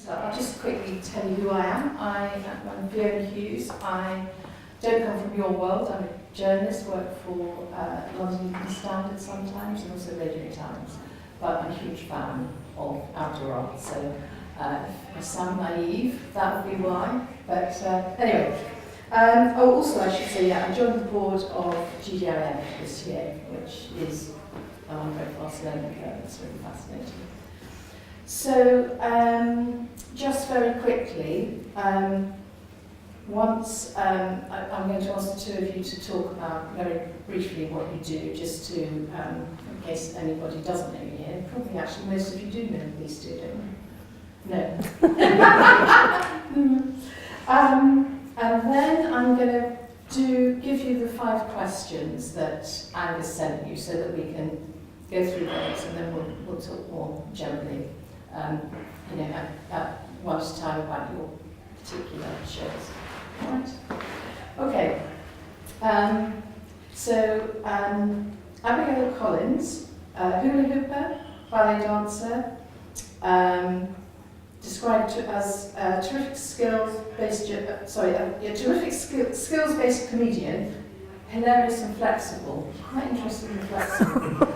So I'll just quickly tell you who I am. I'm Fiona Hughes. I don't come from your world. I'm a journalist, work for London Evening Standard sometimes and also Radio Times. But I'm a huge fan of outdoor art, so if I sound naive, that would be why. But anyway, also I should say, I joined the board of GDIF this year, which is a very fast learning curve. It's really fascinating. So, just very quickly, once I'm going to ask the two of you to talk about very briefly what you do, just to, in case anybody doesn't know you here. Probably actually most of you do know these two, don't you? No. And then I'm going to give you the 5 questions that Angus sent you so that we can go through those, and then we'll talk more generally, at one time about your particular shows. All right. Okay. Abigail Collins, hula hooper, ballet dancer, described as a terrific skills-based comedian, hilarious and flexible. Quite interested in flexible.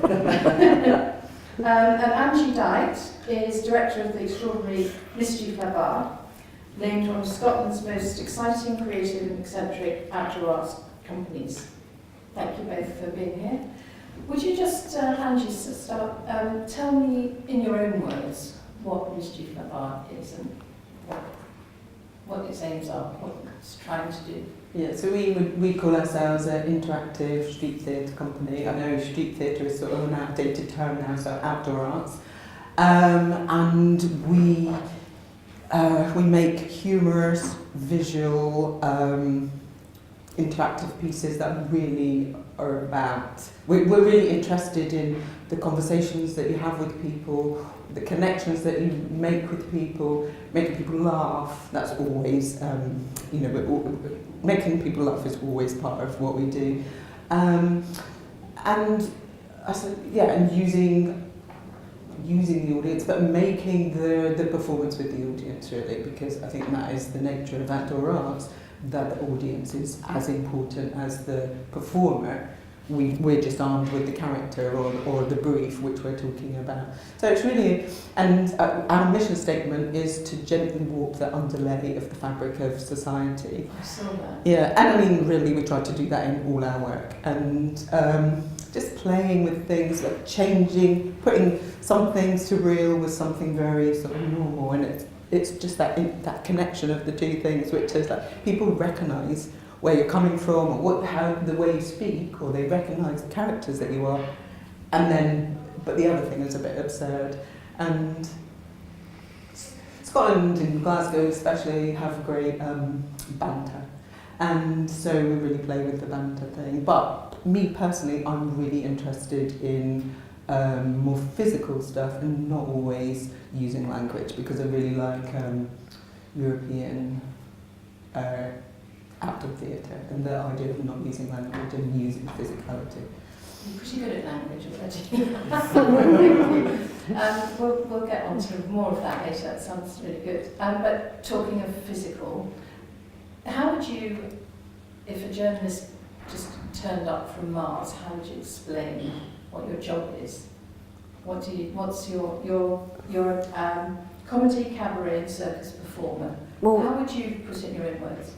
And Angie Dight is director of the extraordinary Mischief, La-bas, named one of Scotland's most exciting, creative and eccentric outdoor arts companies. Thank you both for being here. Would you just, Angie, start, tell me in your own words what Mischief, La-bas is and what its aims are, what it's trying to do? Yeah, so we call ourselves an interactive street theatre company. I know street theatre is sort of an outdated term now, so outdoor arts. And we make humorous, visual, interactive pieces that really are about... We're really interested in the conversations that you have with people, the connections that you make with people, making people laugh. That's always, making people laugh is always part of what we do. And I said, and using the audience, but making the performance with the audience, really, because I think that is the nature of outdoor arts, that the audience is as important as the performer. We're just armed with the character or the brief which we're talking about. So it's really, and our mission statement is to gently warp the underlay of the fabric of society. I saw that. Yeah, and I mean, really, we try to do that in all our work. And just playing with things, like changing, putting something surreal with something very sort of normal, and it's just that connection of the two things, which is that people recognise where you're coming from, or how the way you speak, or they recognise the characters that you are, and then, but the other thing is a bit absurd. And Scotland and Glasgow especially have great banter, and so we really play with the banter thing. But me personally, I'm really interested in more physical stuff and not always using language, because I really like European outdoor theatre and the idea of not using language and using physicality. You're pretty good at language already. We'll get on to more of that later. That sounds really good. But talking of physical, how would you, if a journalist just turned up from Mars, how would you explain what your job is? What's your comedy, cabaret, and circus performer? Well, how would you put it in your own words?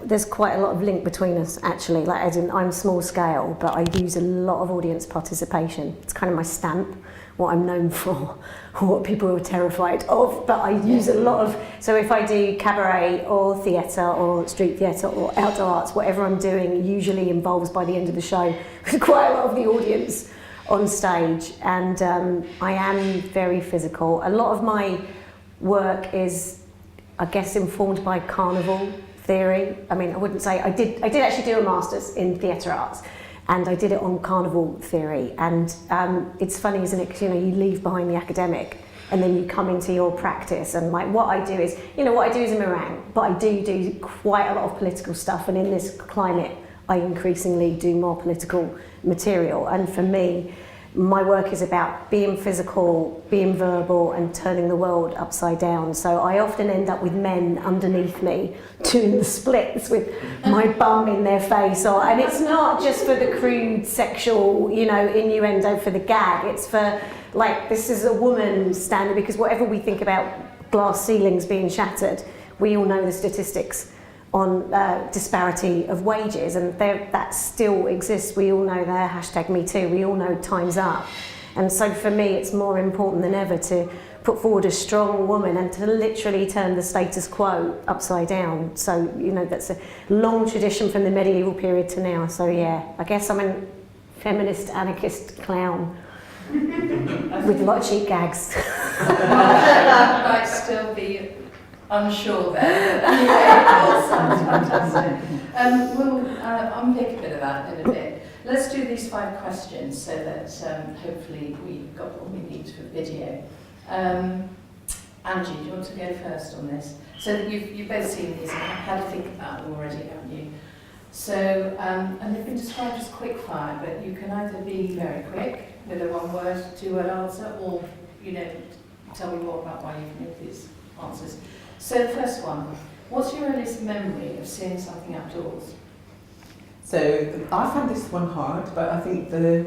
There's quite a lot of link between us, actually. Like, as in, I'm small scale, but I use a lot of audience participation. It's kind of my stamp, what I'm known for, what people are terrified of. But I use a lot of. So if I do cabaret or theatre or street theatre or outdoor arts, whatever I'm doing usually involves, by the end of the show, quite a lot of the audience on stage. And I am very physical. A lot of my work is, I guess, informed by carnival theory. I mean, I wouldn't say I did actually do a master's in theatre arts, and I did it on carnival theory. And it's funny, isn't it? Because you leave behind the academic, and then you come into your practice. And like what I do is, what I do is a meringue, but I do quite a lot of political stuff. And in this climate, I increasingly do more political material. And for me, my work is about being physical, being verbal, and turning the world upside down. So I often end up with men underneath me doing the splits with my bum in their face. And it's not just for the crude sexual, innuendo for the gag. It's for, like, this is a woman standing, because whatever we think about glass ceilings being shattered, we all know the statistics on disparity of wages, and that still exists. We all know their #MeToo, we all know time's up. And so for me, it's more important than ever to put forward a strong woman and to literally turn the status quo upside down. So, that's a long tradition from the medieval period to now. So yeah, I guess I'm a feminist anarchist clown with a lot of cheap gags. I might still be unsure there, but anyway, it all sounds fantastic. We'll unpick a bit of that in a bit. Let's do these 5 questions so that hopefully we've got what we need for video. Angie, do you want to go first on this? So you've both seen these and had to think about them already, haven't you? So, and they've been described as quick fire, but you can either be very quick with a 1-word, 2-word answer, or, tell me more about why you've made these answers. So the first one, what's your earliest memory of seeing something outdoors? So I found this one hard, but I think the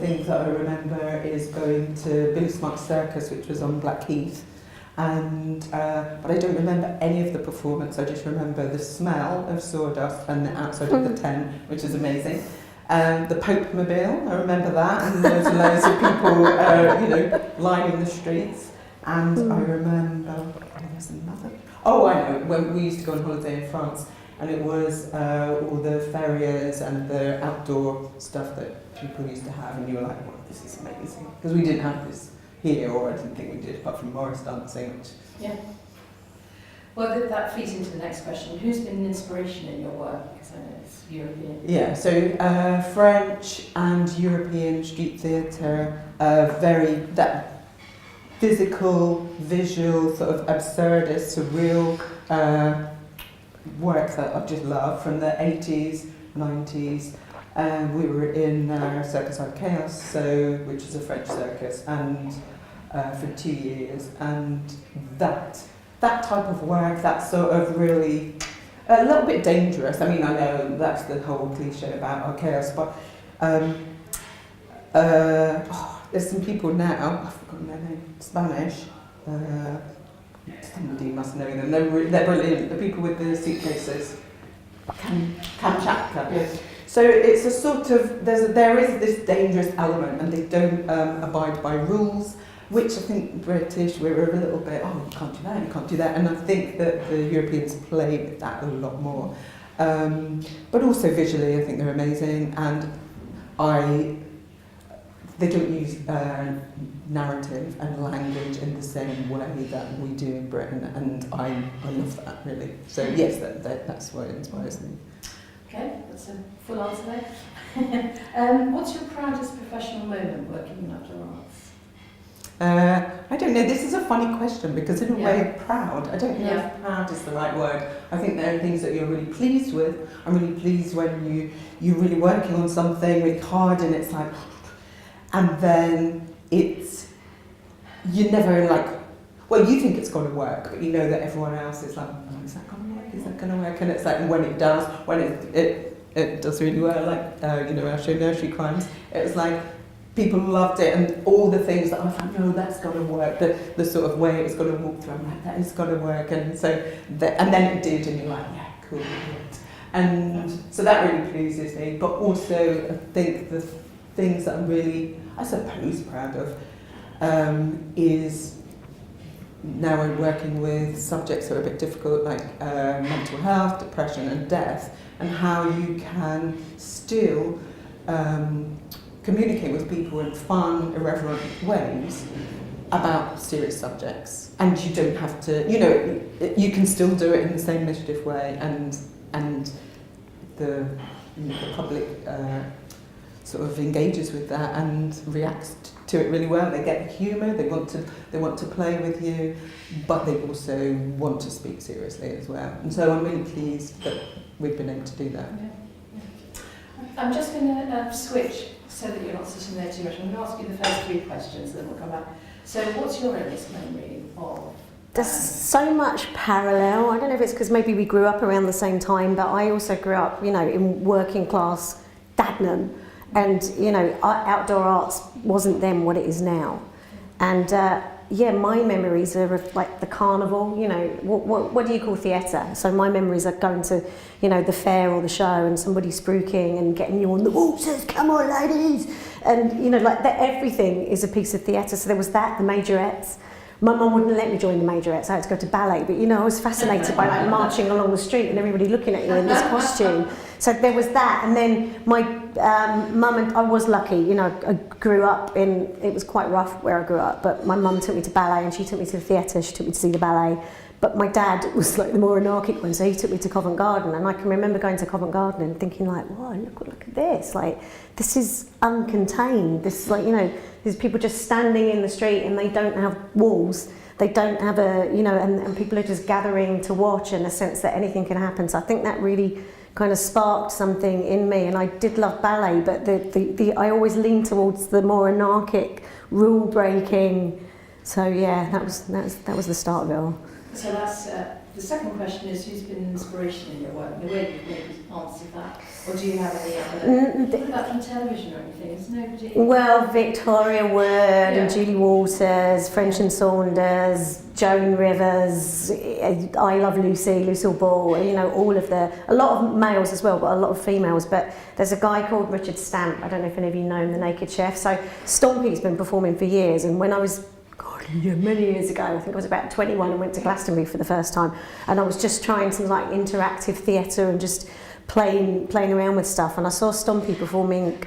things that I remember is going to Billy Smart's Circus, which was on Blackheath, and but I don't remember any of the performance. I just remember the smell of sawdust and the outside of the tent, which is amazing. The Pope Mobile, I remember that, and there was loads of people, lining the streets. And I remember, there's another. Oh, I know, when we used to go on holiday in France, and it was all the farriers and the outdoor stuff that people used to have, and you were like, wow, this is amazing. Because we didn't have this here, or I didn't think we did, apart from Morris dancing. Which... Yeah. Well, that feeds into the next question. Who's been an inspiration in your work? Because I know it's European. Yeah, so French and European street theatre, that physical, visual, sort of absurdist, surreal work that I just love from the 80s, 90s. We were in Circus Art Chaos, which is a French circus, and for 2 years. And that type of work, that sort of really, a little bit dangerous. I mean, I know that's the whole cliche about Art Chaos, but there's some people now, I've forgotten their name, Spanish, somebody must know them, they're brilliant, the people with the suitcases, Kamchatka. Yes. So it's a sort of, there is this dangerous element, and they don't abide by rules, which I think British, we're a little bit, oh, you can't do that, you can't do that, and I think that the Europeans play with that a lot more. But also visually, I think they're amazing, and they don't use narrative and language in the same way that we do in Britain, and I love that, really. So yes, that's what inspires me. Okay, that's a full answer there. What's your proudest professional moment working in outdoor arts? I don't know, this is a funny question, because in a way, proud, I don't know if proud is the right word. I think there are things that you're really pleased with. I'm really pleased when you're really working on something really hard, and it's like, and then you never like, well, you think it's going to work, but you know that everyone else is like, oh, is that going to work? Is that going to work? And it's like, when it does, when it does really well, like, our show Nursery Crimes, it was like, people loved it, and all the things that I was like, no, that's going to work, the sort of way it's going to walk through, I'm like, that is going to work, and so, and then it did, and you're like, yeah, cool, it worked. And so that really pleases me, but also I think the things that I'm really, I suppose, proud of is now I'm working with subjects that are a bit difficult, like mental health, depression and death, and how you can still communicate with people in fun, irreverent ways about serious subjects. And you don't have to, you can still do it in the same Mischief way, and the public sort of engages with that and reacts to it really well. They get the humour, they want to play with you, but they also want to speak seriously as well. And so I'm really pleased that we've been able to do that. I'm just going to switch so that you're not sitting there too much, I'm going to ask you the first 3 questions, then we'll come back. So what's your earliest memory of? There's so much parallel. I don't know if it's because maybe we grew up around the same time, but I also grew up, in working class Dagenham. And, outdoor arts wasn't then what it is now. And, my memories are of, like, the carnival, what do you call theatre? So my memories are going to, the fair or the show and somebody spruiking and getting you on the waltzers, come on ladies. And, everything is a piece of theatre. So there was that, the majorettes. My mum wouldn't let me join the majorettes, I had to go to ballet, but I was fascinated by like marching along the street and everybody looking at you in this costume. So there was that, and then my mum and I was lucky, I grew up it was quite rough where I grew up, but my mum took me to ballet and she took me to the theatre, she took me to see the ballet. But my dad was like the more anarchic one, so he took me to Covent Garden, and I can remember going to Covent Garden and thinking like, wow, look at this, like, this is uncontained, this is like, there's people just standing in the street and they don't have walls, they don't have and people are just gathering to watch in a sense that anything can happen. So I think that really kind of sparked something in me, and I did love ballet, but I always leaned towards the more anarchic, rule-breaking, so yeah, that was the start of it all. So that's, the second question is, who's been an inspiration in your work? The way you've maybe answered that, or do you have any other? What about from television or anything? Is nobody? Well, Victoria Wood and Julie Walters, French and Saunders, Joan Rivers, I Love Lucy, Lucille Ball, all of a lot of males as well, but a lot of females. But there's a guy called Richard Stamp, I don't know if any of you know him, the Naked Chef. So Stompy's been performing for years, and when I was many years ago, I think I was about 21 and went to Glastonbury for the first time, and I was just trying some like interactive theatre and just playing around with stuff, and I saw Stompy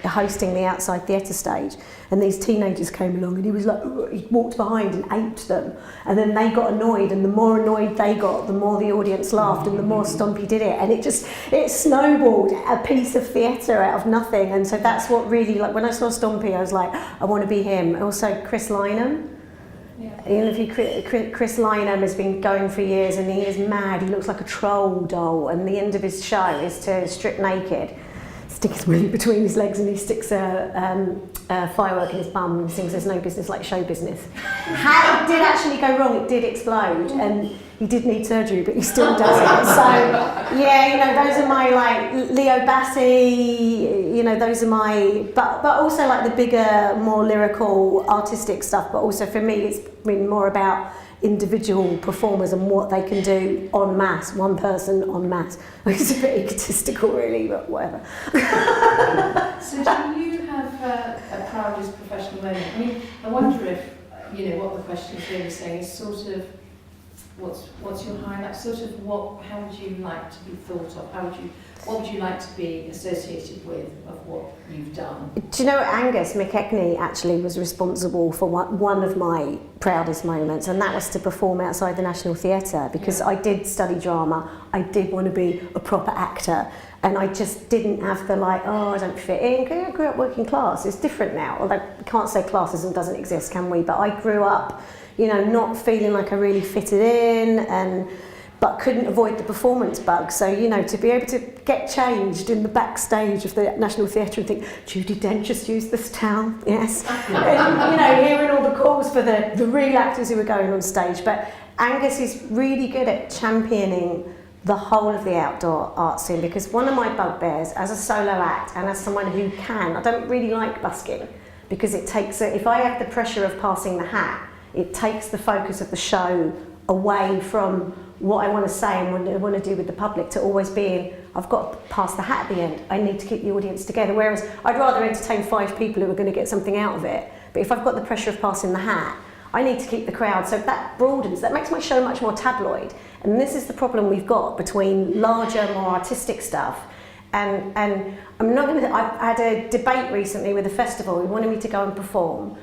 hosting the outside theatre stage, and these teenagers came along and he was like, he walked behind and aped them, and then they got annoyed, and the more annoyed they got, the more the audience laughed and the more Stompy did it, and it snowballed a piece of theatre out of nothing. And so that's what really, like, when I saw Stompy I was like, I want to be him. Also Chris Lynham. Chris Lynham has been going for years, and he is mad. He looks like a troll doll, and the end of his show is to strip naked, stick his willy between his legs, and he sticks a firework in his bum and sings "There's no business like show business." How it did actually go wrong, it did explode, and he did need surgery, but he still does it. So yeah, those are my, like, Leo Bassi, those are my, but also like the bigger, more lyrical, artistic stuff. But also for me, it's been more about individual performers and what they can do en masse, one person en masse. It's a bit egotistical really, but whatever. So do you have a proudest professional moment? I mean, I wonder if, what the question is really saying is sort of, what's your highlight? Sort of how would you like to be thought of? What would you like to be associated with of what you've done? Do you know Angus McKechnie actually was responsible for one of my proudest moments, and that was to perform outside the National Theatre, because I did study drama, I did want to be a proper actor, and I just didn't have the I don't fit in, because I grew up working class. It's different now, although we can't say classism doesn't exist, can we? But I grew up not feeling like I really fitted in, but couldn't avoid the performance bug. So, to be able to get changed in the backstage of the National Theatre and think, Judi Dench just used this towel, yes. And, hearing all the calls for the real actors who were going on stage. But Angus is really good at championing the whole of the outdoor art scene, because one of my bugbears as a solo act and as someone who I don't really like busking, because it takes, if I have the pressure of passing the hat, it takes the focus of the show away from what I want to say and what I want to do with the public, to always being, I've got to pass the hat at the end. I need to keep the audience together. Whereas I'd rather entertain 5 people who are going to get something out of it. But if I've got the pressure of passing the hat, I need to keep the crowd. So that broadens, that makes my show much more tabloid. And this is the problem we've got between larger, more artistic stuff. And I'm not going to, I had a debate recently with a festival who wanted me to go and perform.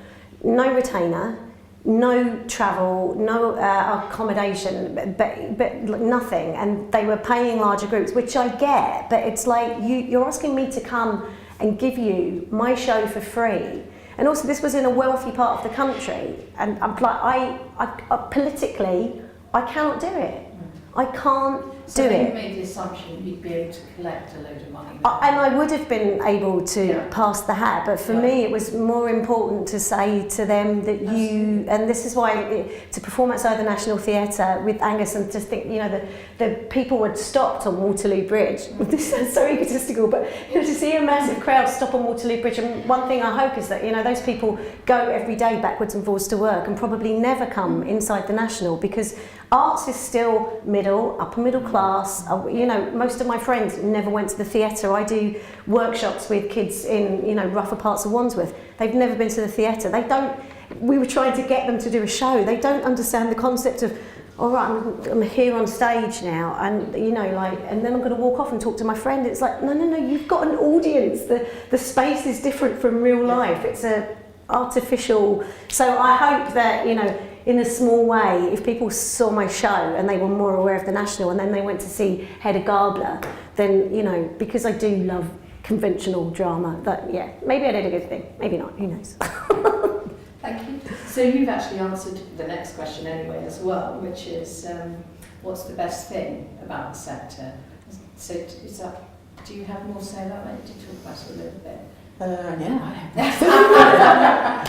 No retainer, no travel, no accommodation, but nothing, and they were paying larger groups, which I get, but it's like you're asking me to come and give you my show for free, and also this was in a wealthy part of the country, and I'm like, I politically I cannot do it. I can't So do you it. made the assumption you'd be able to collect a load of money. And I would have been able to Yeah. pass the hat, but for Yeah. me it was more important to say to them that you, and this is why to perform outside the National Theatre with Angus and just think, the people had stopped on Waterloo Bridge. This sounds so egotistical, but to see a massive crowd stop on Waterloo Bridge, and one thing I hope is that those people go every day backwards and forwards to work and probably never come inside the National, because arts is still upper middle class. Most of my friends never went to the theatre. I do workshops with kids in, rougher parts of Wandsworth. They've never been to the theatre. We were trying to get them to do a show. They don't understand the concept of, all right, I'm here on stage now, and and then I'm going to walk off and talk to my friend. It's like, no, you've got an audience. The space is different from real life. It's a artificial. So I hope that, in a small way, if people saw my show and they were more aware of the National, and then they went to see Hedda Gabler, then, because I do love conventional drama, maybe I did a good thing, maybe not, who knows. Thank you. So you've actually answered the next question anyway as well, which is what's the best thing about the sector? So do you have more to say about that? Did you talk about it a little bit?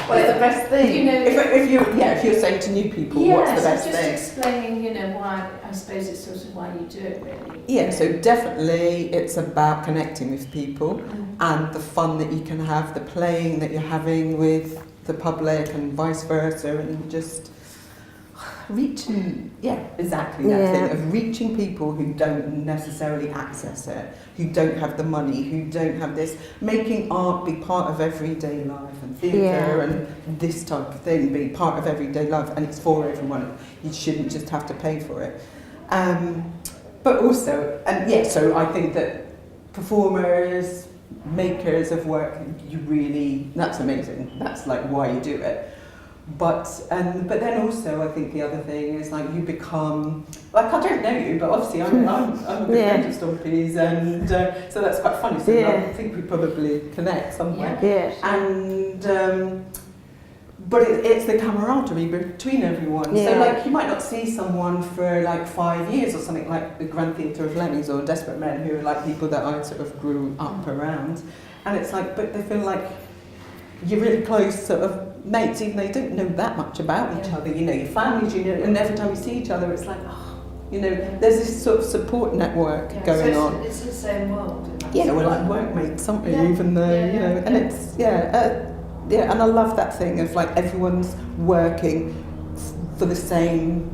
What's the best thing? If you're saying to new people, what's the best just thing? Explaining, why, I suppose it's sort of why you do it, really. Yeah, so definitely it's about connecting with people and the fun that you can have, the playing that you're having with the public and vice versa, and just reaching, exactly that thing of reaching people who don't necessarily access it, who don't have the money, who don't have this, making art be part of everyday life, and theatre and this type of thing be part of everyday life, and it's for everyone. You shouldn't just have to pay for it. But also, so I think that performers, makers of work, that's amazing. That's like why you do it. But then also I think the other thing is like you become, like, I don't know you, but obviously I'm a good friend of Stompy's, and so that's quite funny. So I think we probably connect somewhere. And but it's the camaraderie between everyone. So like you might not see someone for like 5 years or something, like the Grand Theatre of Lemmings or Desperate Men, who are like people that I sort of grew up around, and it's like, but they feel like you're really close sort of mates, even though you don't know that much about each other. Your families, and every time you see each other, it's like, there's this sort of support network going on. It's the same world. We're like workmates, aren't we? Even though, and it's, and I love that thing of like everyone's working to the same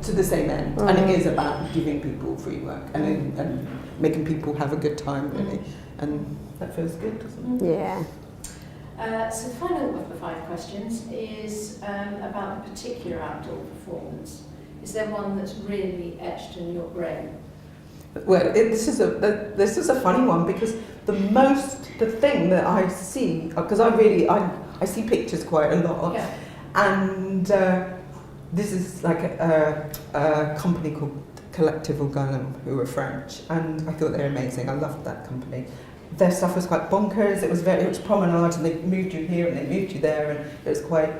end, and it is about giving people free work and making people have a good time, really, and that feels good, doesn't it? Yeah. So the final of the 5 questions is about a particular outdoor performance. Is there one that's really etched in your brain? Well, this is a funny one, because the thing that I see, because I see pictures quite a lot, and this is like a company called Collective Organum, who are French, and I thought they were amazing. I loved that company. Their stuff was quite bonkers. It was promenade, and they moved you here and they moved you there, and it was quite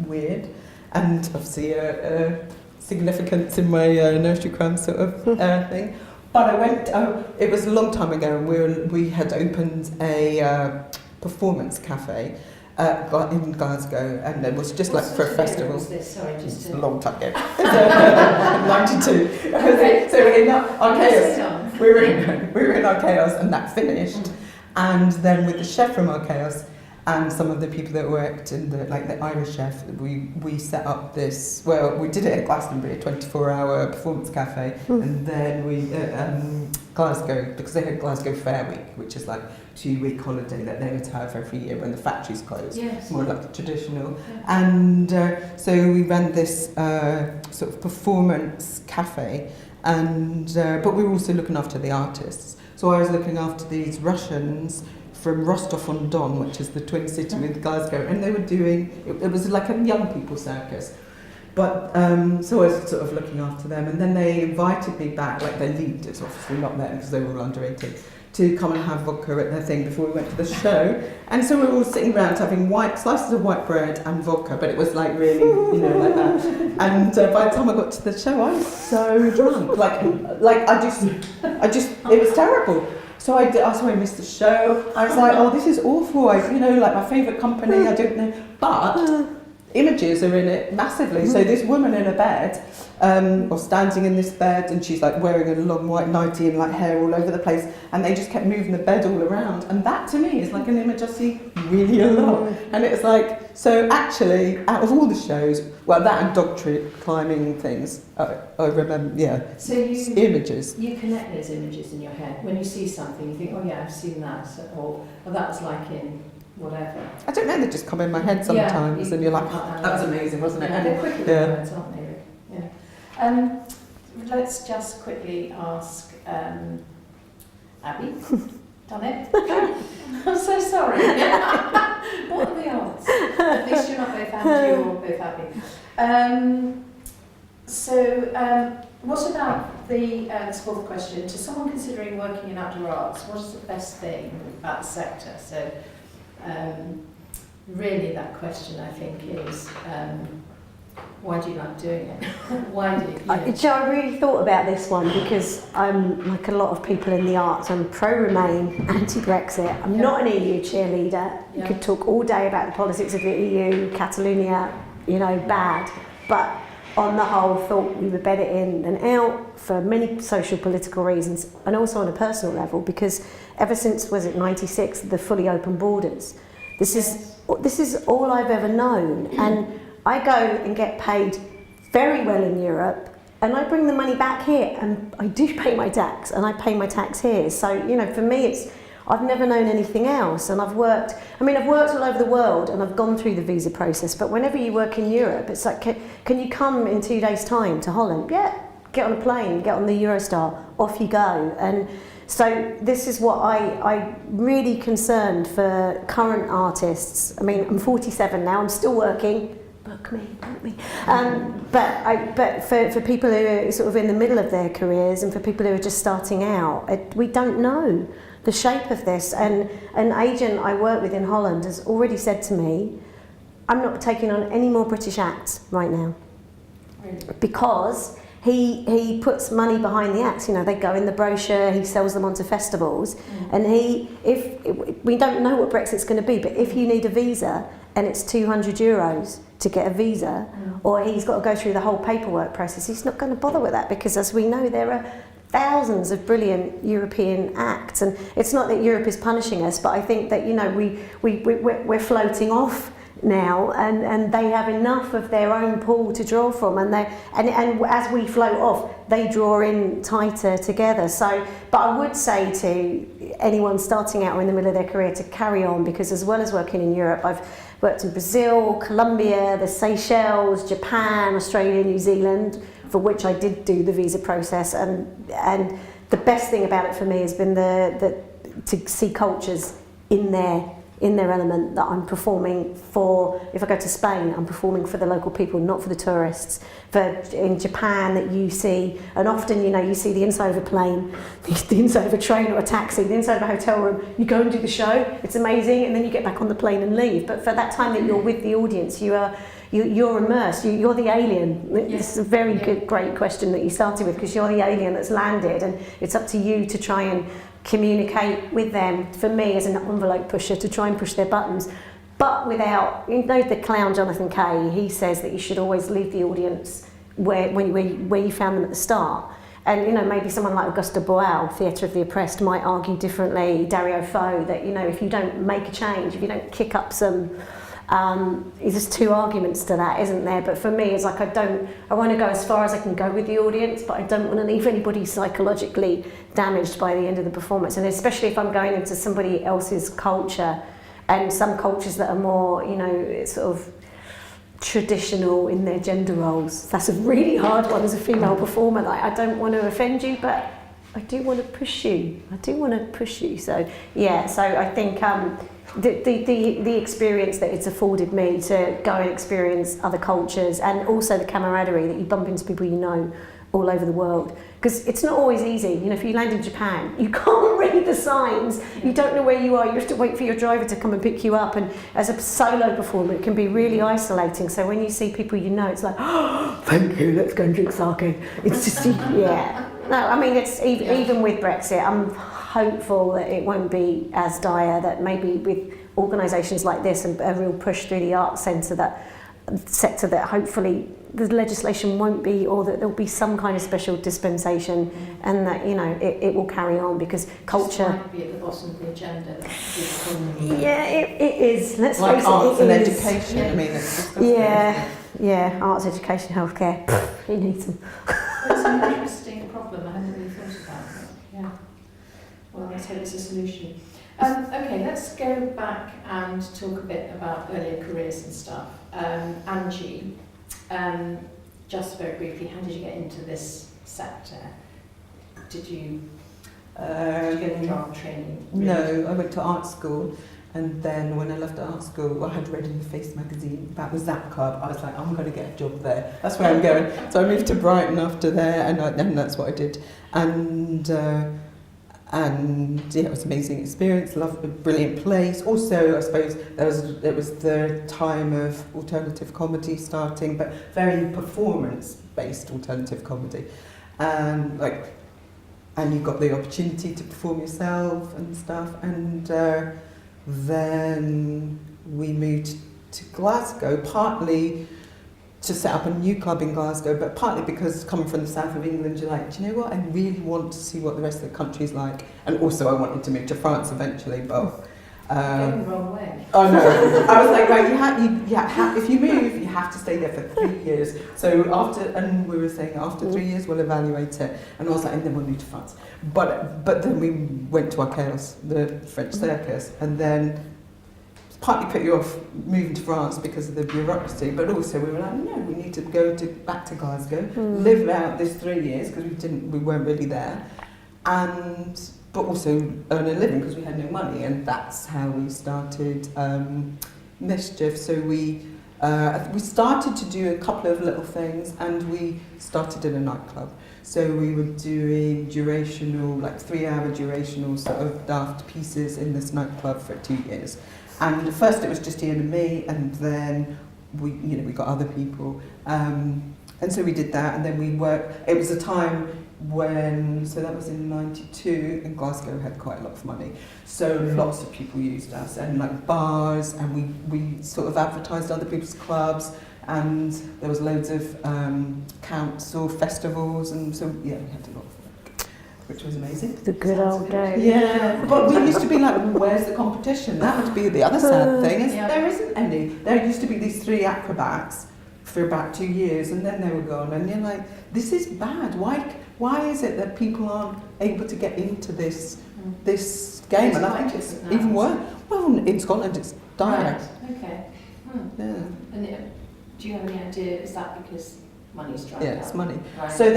weird, and obviously significance in my nursery crime sort of thing. But I went. It was a long time ago, and we had opened a performance cafe in Glasgow, and it was just like for a festival. Was this? Sorry, just a long time ago. 92. Okay. So in Archaeos, we were in Archaeos, and that finished. And then with the chef from Archaeos and some of the people that worked in the Irish chef, we set up this. Well, we did it at Glastonbury, a 24-hour performance cafe, and then we Glasgow, because they had Glasgow Fair Week, which is like 2-week holiday that they would have every year when the factories closed. Yes. More like traditional. And so we ran this sort of performance cafe, and but we were also looking after the artists. So I was looking after these Russians from Rostov-on-Don, which is the twin city with Glasgow, and they were doing, it was like a young people circus. But so I was sort of looking after them, and then they invited me back, like their lead is obviously not there because they were all under 18, to come and have vodka at their thing before we went to the show. And so we were all sitting around having slices of white bread and vodka, but it was like really, you know, like that. And by the time I got to the show, I was so drunk. Like I just, it was terrible. So I missed the show. I was like, oh, this is awful. You know, like my favourite company, I don't know. But images are in it massively. So this woman in a bed, or standing in this bed, and she's like wearing a long white nightie and like hair all over the place, and they just kept moving the bed all around. And that to me is like an image I see really a lot. And it's like, so actually, out of all the shows, well, that and dog tree climbing things, I remember, yeah. So images. You connect those images in your head. When you see something, you think, oh yeah, I've seen that, or that was like in whatever. I don't know, they just come in my head sometimes, and you're like, oh, that was amazing, wasn't it? Yeah, they're quick with words, aren't they? Yeah. Let's just quickly ask Abby. Done it? I'm so sorry. What are the odds? At least you're not both Angie or both Abby. What about this fourth question? To someone considering working in outdoor arts, what is the best thing about the sector? So, really, that question I think is, why do you like doing it? Why do you? I really thought about this one because I'm like a lot of people in the arts. I'm pro-Remain, anti-Brexit. I'm not an EU cheerleader. You could talk all day about the politics of the EU, Catalonia, you know, bad. But on the whole, thought we were better in than out for many social political reasons, and also on a personal level, because ever since, was it 96, the fully open borders, this is all I've ever known. And I go and get paid very well in Europe, and I bring the money back here, and I do pay my tax, and I pay my tax here. So, you know, for me, I've never known anything else, and I've worked all over the world, and I've gone through the visa process, but whenever you work in Europe, it's like, can you come in 2 days' time to Holland? Yeah, get on a plane, get on the Eurostar, off you go. And so this is what I'm really concerned for current artists. I mean, I'm 47 now, I'm still working. Book me. But for people who are sort of in the middle of their careers, and for people who are just starting out, we don't know the shape of this. And an agent I work with in Holland has already said to me, I'm not taking on any more British acts right now. Really? Because he puts money behind the acts. You know, they go in the brochure, he sells them onto festivals, and if we don't know what Brexit's going to be, but if you need a visa and it's €200 to get a visa, or he's got to go through the whole paperwork process, he's not going to bother with that, because as we know, there are thousands of brilliant European acts. And it's not that Europe is punishing us, but I think that, you know, we're floating off now, and they have enough of their own pool to draw from, and as we float off, they draw in tighter together. So, but I would say to anyone starting out or in the middle of their career to carry on, because as well as working in Europe, I've worked in Brazil, Colombia, the Seychelles, Japan, Australia, New Zealand, for which I did do the visa process, and the best thing about it for me has been to see cultures in their element, that I'm performing for. If I go to Spain, I'm performing for the local people, not for the tourists. In Japan, that you see, and often, you know, you see the inside of a plane, the inside of a train or a taxi, the inside of a hotel room. You go and do the show, it's amazing, and then you get back on the plane and leave. But for that time that you're with the audience, you're immersed, you're the alien. It's a very great question that you started with, because you're the alien that's landed, and it's up to you to try and communicate with them, for me as an envelope pusher, to try and push their buttons, but without, you know, the clown Jonathan Kay, he says that you should always leave the audience where you found them at the start. And, you know, maybe someone like Augusta Boal, Theatre of the Oppressed, might argue differently, Dario Fo, that, you know, if you don't make a change, if you don't kick up some, there's two arguments to that, isn't there? But for me, it's like I want to go as far as I can go with the audience, but I don't want to leave anybody psychologically damaged by the end of the performance. And especially if I'm going into somebody else's culture, and some cultures that are more, you know, sort of traditional in their gender roles. That's a really hard one as a female performer. Like, I don't want to offend you, but I do want to push you. So yeah, so I think the experience that it's afforded me to go and experience other cultures, and also the camaraderie that you bump into people you know all over the world. Because it's not always easy. You know, if you land in Japan, you can't read the signs. You don't know where you are. You have to wait for your driver to come and pick you up. And as a solo performer, it can be really isolating. So when you see people you know, it's like, oh, thank you, let's go and drink sake. It's just, yeah. No, I mean, it's even with Brexit, I'm hopeful that it won't be as dire, that maybe with organisations like this and a real push through the arts sector that hopefully the legislation won't be, or that there'll be some kind of special dispensation, and that, you know, it will carry on, because culture might be at the bottom of the agenda. Yeah, it is. Let's like face it, arts it and is. education. I mean, it's disgusting. Yeah, arts, education, healthcare. Who needs them? It's an interesting problem. I hadn't really thought about it. Yeah. Well, let's hope it's a solution. Okay, let's go back and talk a bit about earlier careers and stuff. Angie, just very briefly, how did you get into this sector? Did you get a drama training? No, I went to art school, and then when I left art school, I had read in the Face magazine about the Zap Club. I was like, I'm going to get a job there. That's where I'm going. So I moved to Brighton after there, and that's what I did. And yeah, it was an amazing experience. Loved a brilliant place. Also, I suppose it was the time of alternative comedy starting, but very performance-based alternative comedy, and you got the opportunity to perform yourself and stuff. And then we moved to Glasgow, partly to set up a new club in Glasgow, but partly because coming from the south of England, you're like, do you know what? I really want to see what the rest of the country's like. And also I wanted to move to France eventually, but... going the wrong way. Oh no, I was like, right, if you move, you have to stay there for 3 years. So we were saying after 3 years we'll evaluate it. And I was like, and then we'll move to France. But then we went to Abigail, the French circus, and then partly put you off moving to France because of the bureaucracy, but also we were like, no, we need to go back to Glasgow, live out this 3 years because we weren't really there, but also earn a living because we had no money, and that's how we started Mischief. So we started to do a couple of little things, and we started in a nightclub. So we were doing durational, like 3-hour durational sort of daft pieces in this nightclub for 2 years. And at first it was just Ian and me, and then we got other people. And so we did that, and then it was a time so that was in 92, and Glasgow had quite a lot of money. So lots of people used us, and like bars, and we sort of advertised other people's clubs, and there was loads of council festivals, and so yeah, we had a lot of work, which was amazing. The good old days. Yeah, but we used to be like, where's the competition? That would be the other sad thing, is there isn't any. There used to be these 3 acrobats for about 2 years, and then they were gone, and you're like, this is bad. Why is it that people aren't able to get into this game? And I think it's even worse. Well, in Scotland it's dire. Right. Okay. Yeah. And do you have any idea, is that because money's dried out? Yeah, it's money. Right. So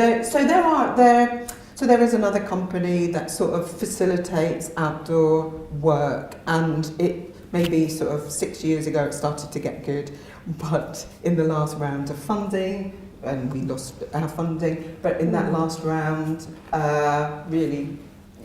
there is another company that sort of facilitates outdoor work, and it maybe sort of 6 years ago it started to get good, but in the last round of funding, and we lost our funding, but in that last round, really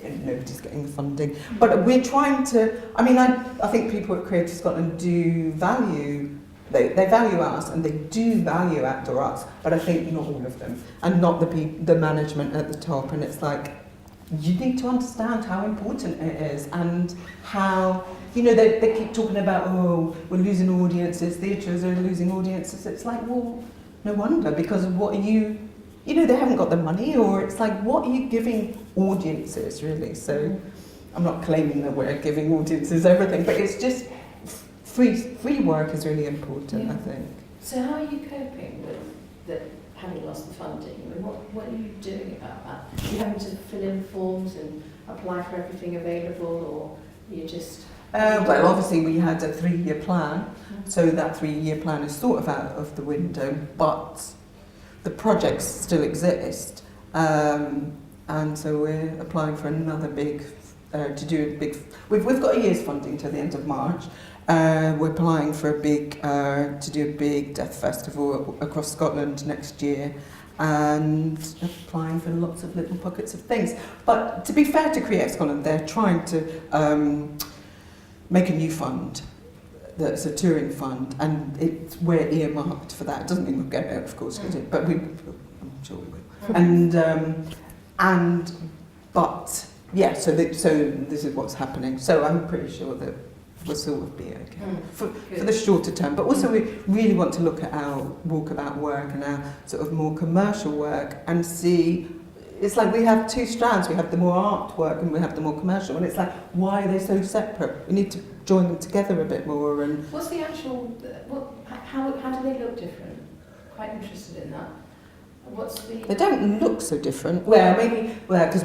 nobody's getting the funding. But we're trying to, I think people at Creative Scotland do value, they value us, and they do value outdoor arts, but I think not all of them, and not the management at the top. And it's like, you need to understand how important it is, and how, they keep talking about, oh, we're losing audiences, theatres are losing audiences. It's like, well, no wonder, because what are you, they haven't got the money, or it's like, what are you giving audiences, really? So I'm not claiming that we're giving audiences everything, but it's just free work is really important, I think. So how are you coping with having lost the funding? What are you doing about that? Are you having to fill in forms and apply for everything available, or are you just... Well, obviously we had a 3-year plan, so that 3-year plan is sort of out of the window, but the projects still exist, and so we're applying for another we've got a year's funding till the end of March, We're applying for to do a big death festival across Scotland next year, and applying for lots of little pockets of things. But to be fair to Create Scotland, they're trying to make a new fund that's a touring fund, and we're earmarked for that. It doesn't mean we'll get it, of course, but I'm sure we will. But yeah, so this is what's happening. So I'm pretty sure that we'll sort of be okay for the shorter term. But also we really want to look at our walkabout work and our sort of more commercial work and see. It's like we have two strands. We have the more art work and we have the more commercial. And it's like, why are they so separate? We need to join them together a bit more. And what's the actual? How do they look different? Quite interested in that. They don't look so different. Well, maybe because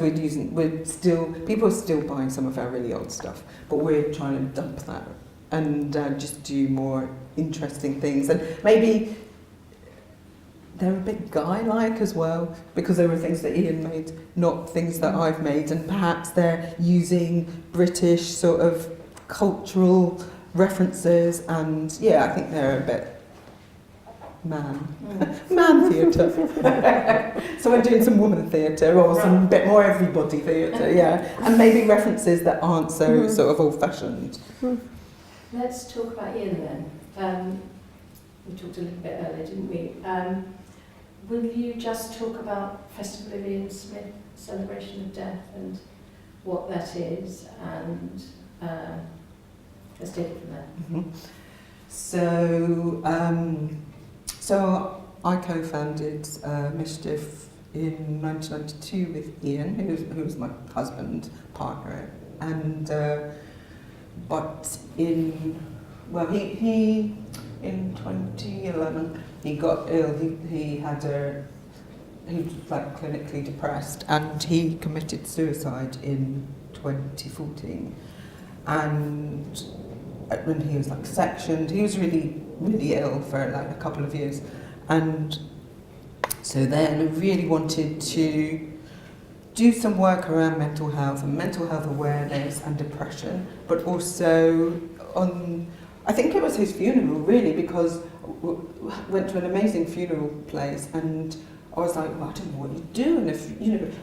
people are still buying some of our really old stuff, but we're trying to dump that and just do more interesting things. And maybe they're a bit guy-like as well, because there were things that Ian made, not things that I've made, and perhaps they're using British sort of cultural references, and yeah, I think they're a bit man theatre. So we're doing some woman theatre or some bit more everybody theatre, yeah, and maybe references that aren't so sort of old-fashioned. Let's talk about Ian then. We talked a little bit earlier, didn't we? Will you just talk about Festival of Ian Smith, Celebration of Death, and what that is, and let's take it from there. So I co-founded Mischief in 1992 with Ian, who was my husband, partner, and but in 2011 he got ill. He was like clinically depressed, and he committed suicide in 2014. And when he was like sectioned, he was really ill for like a couple of years, and so then I really wanted to do some work around mental health and mental health awareness and depression, but also I think it was his funeral really, because went to an amazing funeral place, and I was like, well, I don't know what you do, and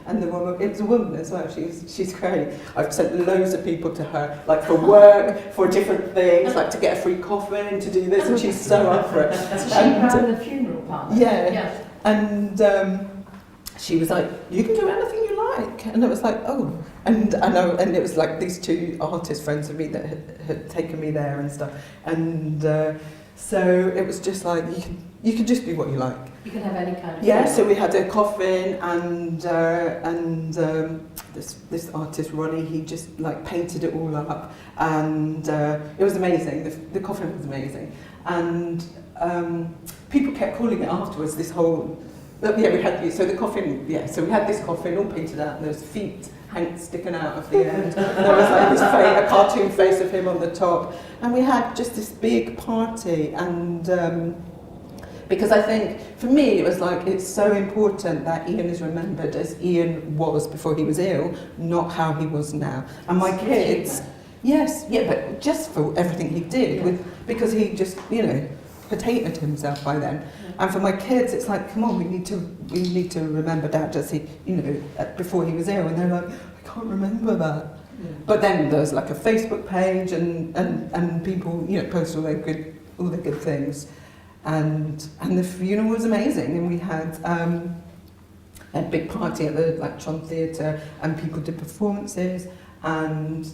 and the woman, it was a woman as well, she's great. I've sent loads of people to her, like for work, for different things, like to get a free coffin, to do this, and she's so up for it. So she ran the funeral part? Yeah. And she was like, you can do anything you like, and it was like, oh, and it was like these two artist friends of me that had taken me there and stuff, and so it was just like, you can just do what you like. You can have any kind of funeral. So we had a coffin, and this artist Ronnie, he just like painted it all up, and it was amazing. The coffin was amazing, and people kept calling it afterwards. This whole we had so the coffin. So we had this coffin all painted out, and there's feet sticking out of the end. And there was like a cartoon face of him on the top, and we had just this big party. And because I think for me it was like, it's so important that Ian is remembered as Ian was before he was ill, not how he was now. And my kids, but just for everything he did, because he just had hated himself by then. And for my kids, it's like, come on, we need to remember Dad as he, before he was ill. And they're like, I can't remember that. Yeah. But then there's like a Facebook page, and people, post all the good things. And the funeral was amazing, and we had a big party at the Tron Theatre, and people did performances, and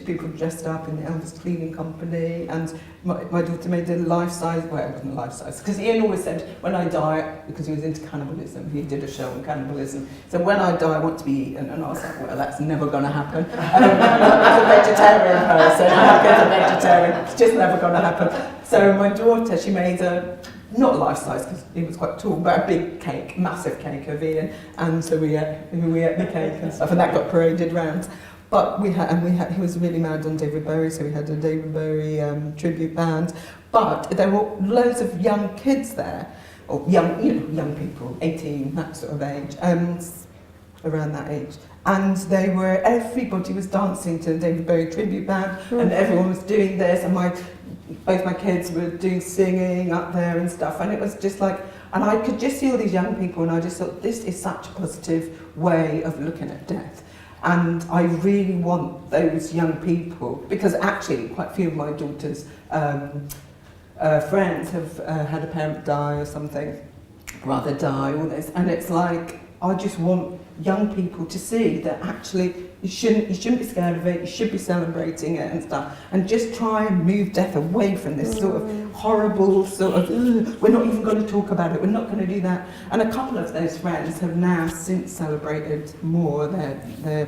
people dressed up in the Elvis Cleaning Company, and my daughter made a life-size, well, it wasn't life-size, because Ian always said, when I die, because he was into cannibalism, he did a show on cannibalism, so when I die I want to be eaten, and I was like, well, that's never going to happen. As a vegetarian person, as a vegetarian, it's just never going to happen. So my daughter, she made not life-size, because he was quite tall, but a big cake, massive cake of Ian, and so we ate the cake and stuff, and that got paraded round. But he was really mad on David Bowie, so we had a David Bowie tribute band. But there were loads of young kids there, or young people, 18, that sort of age, around that age, and everybody was dancing to the David Bowie tribute band, and everyone was doing this, and both my kids were doing singing up there and stuff, and it was just like, and I could just see all these young people, and I just thought, this is such a positive way of looking at death. And I really want those young people, because actually quite a few of my daughter's friends have had a parent die or something, rather die, all this, and it's like, I just want young people to see that actually you shouldn't be scared of it, you should be celebrating it and stuff, and just try and move death away from this sort of horrible sort of, we're not even going to talk about it, we're not going to do that. And a couple of those friends have now since celebrated more their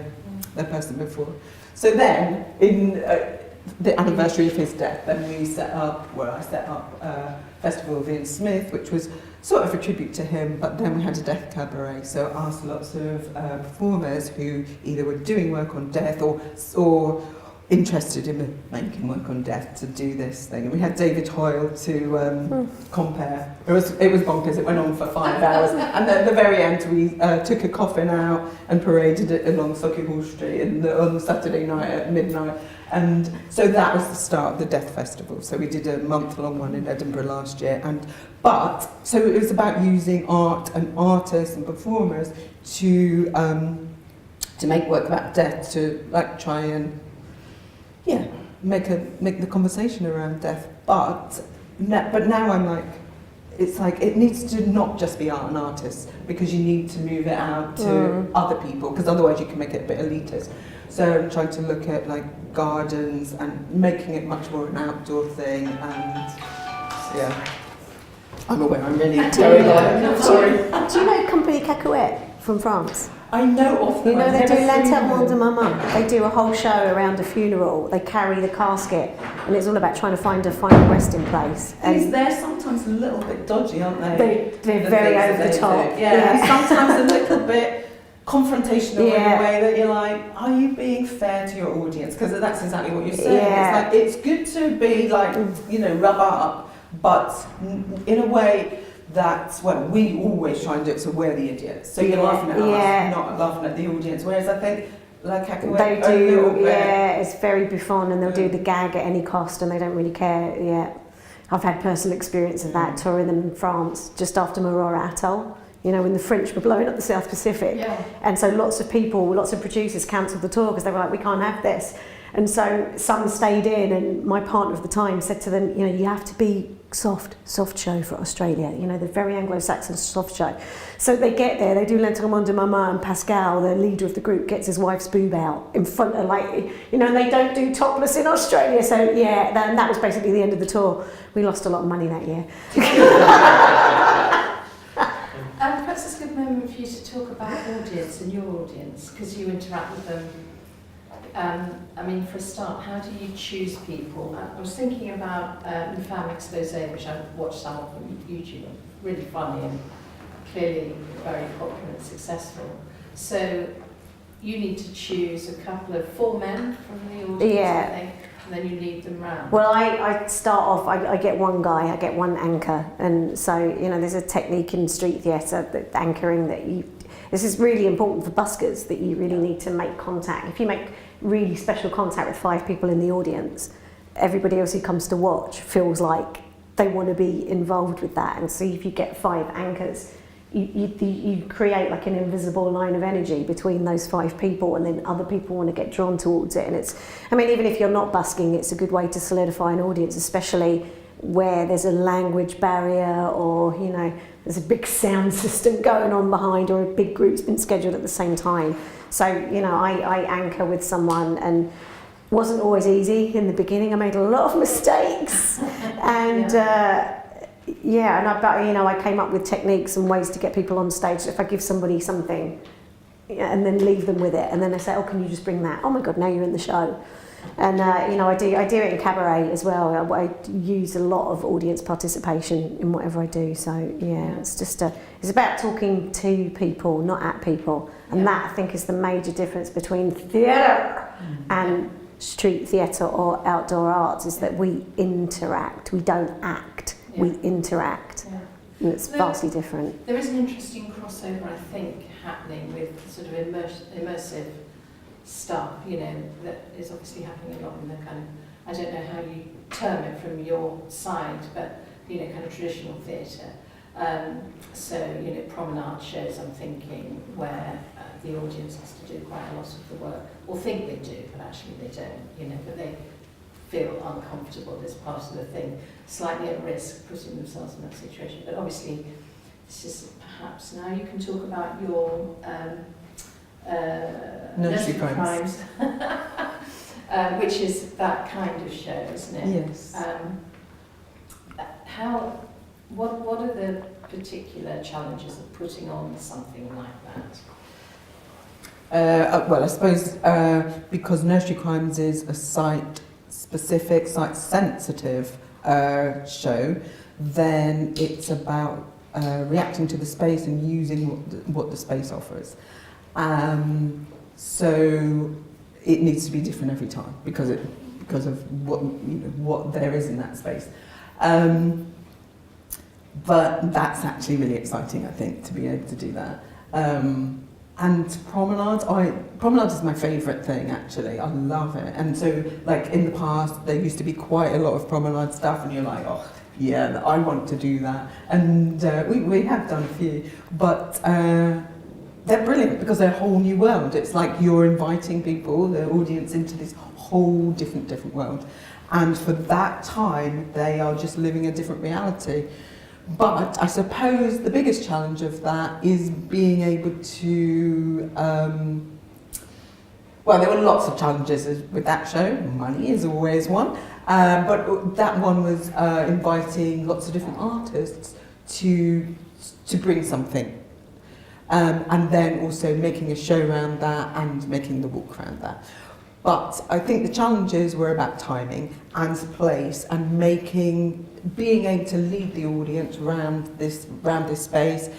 person before. So then, in the anniversary of his death, then I set up a Festival of Ian Smith, which was sort of a tribute to him, but then we had a death cabaret, so I asked lots of performers who either were doing work on death or interested in making work on death to do this thing. And we had David Hoyle to compare. It was bonkers, it went on for 5 hours, and at the very end we took a coffin out and paraded it along Sauchiehall Street on Saturday night at midnight. And so that was the start of the Death Festival. So we did a month-long one in Edinburgh last year. So it was about using art and artists and performers to make work about death, to like try and make the conversation around death. But now I'm like, it's like it needs to not just be art and artists, because you need to move it out to other people, because otherwise you can make it a bit elitist. So I'm trying to look at like gardens and making it much more an outdoor thing, and I'm aware I'm really terrible. Sorry. Do you know Compagnie Cacouette from France? I know of them. You know they do L'Enterrement de Maman. They do a whole show around a funeral. They carry the casket, and it's all about trying to find a final resting place. They're sometimes a little bit dodgy, aren't they? They're very over the top. Yeah. Sometimes a little bit confrontational in a way that you're like, are you being fair to your audience? Because that's exactly what you're saying. Yeah. It's like, it's good to be like, rub up, but in a way that, we always try and do it so we're the idiots. So you're laughing at us, not laughing at the audience. Whereas I think, like they do, it's very Buffon, and they'll do the gag at any cost, and they don't really care. Yeah, I've had personal experience of that, touring them in France just after Marora Atoll. When the French were blowing up the South Pacific. Yeah. And so lots of producers cancelled the tour because they were like, we can't have this. And so some stayed in, and my partner of the time said to them, you have to be soft show for Australia, the very Anglo-Saxon soft show. So they get there, they do L'Enterrement de Maman, and Pascal, the leader of the group, gets his wife's boob out in front of and they don't do topless in Australia. So and that was basically the end of the tour. We lost a lot of money that year. Perhaps it's a good moment for you to talk about audience and your audience, because you interact with them. For a start, how do you choose people? I was thinking about the Femme Expose, which I've watched some of on YouTube, really funny and clearly very popular and successful. So you need to choose a couple of 4 men from the audience, I think, and then you lead them round. Well, I start off, I get one guy, I get one anchor, and so, there's a technique in street theatre, that anchoring, this is really important for buskers, that you really need to make contact. If you make really special contact with 5 people in the audience, everybody else who comes to watch feels like they want to be involved with that, and so if you get 5 anchors, you create like an invisible line of energy between those 5 people, and then other people want to get drawn towards it. And it's, even if you're not busking, it's a good way to solidify an audience, especially where there's a language barrier, or there's a big sound system going on behind, or a big group's been scheduled at the same time. So I anchor with someone, and wasn't always easy in the beginning. I made a lot of mistakes, and I came up with techniques and ways to get people on stage. If I give somebody something and then leave them with it, and then they say, oh, can you just bring that? Oh my God, now you're in the show. And I do it in cabaret as well. I use a lot of audience participation in whatever I do. So it's just it's about talking to people, not at people, and that I think is the major difference between theatre and street theatre or outdoor arts, is that we interact. We don't act. We interact. And it's vastly different. There is an interesting crossover, I think, happening with sort of immersive stuff, you know, that is obviously happening a lot in the kind of, I don't know how you term it from your side, but, you know, kind of traditional theatre. So, you know, promenade shows, I'm thinking, where the audience has to do quite a lot of the work, or think they do, but actually they don't, you know, but they feel uncomfortable as part of the thing, slightly at risk putting themselves in that situation. But obviously, this is perhaps now you can talk about your Nursery Crimes. Which is that kind of show, isn't it? Yes. What are the particular challenges of putting on something like that? Well, I suppose because Nursery Crimes is a site-specific, site-sensitive show, then it's about reacting to the space and using what the space offers. So it needs to be different every time because of what there is in that space. But that's actually really exciting, I think, to be able to do that. And promenade is my favourite thing, actually. I love it. And so, like, in the past, there used to be quite a lot of promenade stuff, and you're like, oh, yeah, I want to do that. And we have done a few, but they're brilliant because they're a whole new world. It's like you're inviting people, the audience, into this whole different world. And for that time, they are just living a different reality. But I suppose the biggest challenge of that is being able to, well, there were lots of challenges with that show. Money is always one. But that one was inviting lots of different artists to bring something. And then also making a show around that and making the walk around that. But I think the challenges were about timing and place and being able to lead the audience around this space,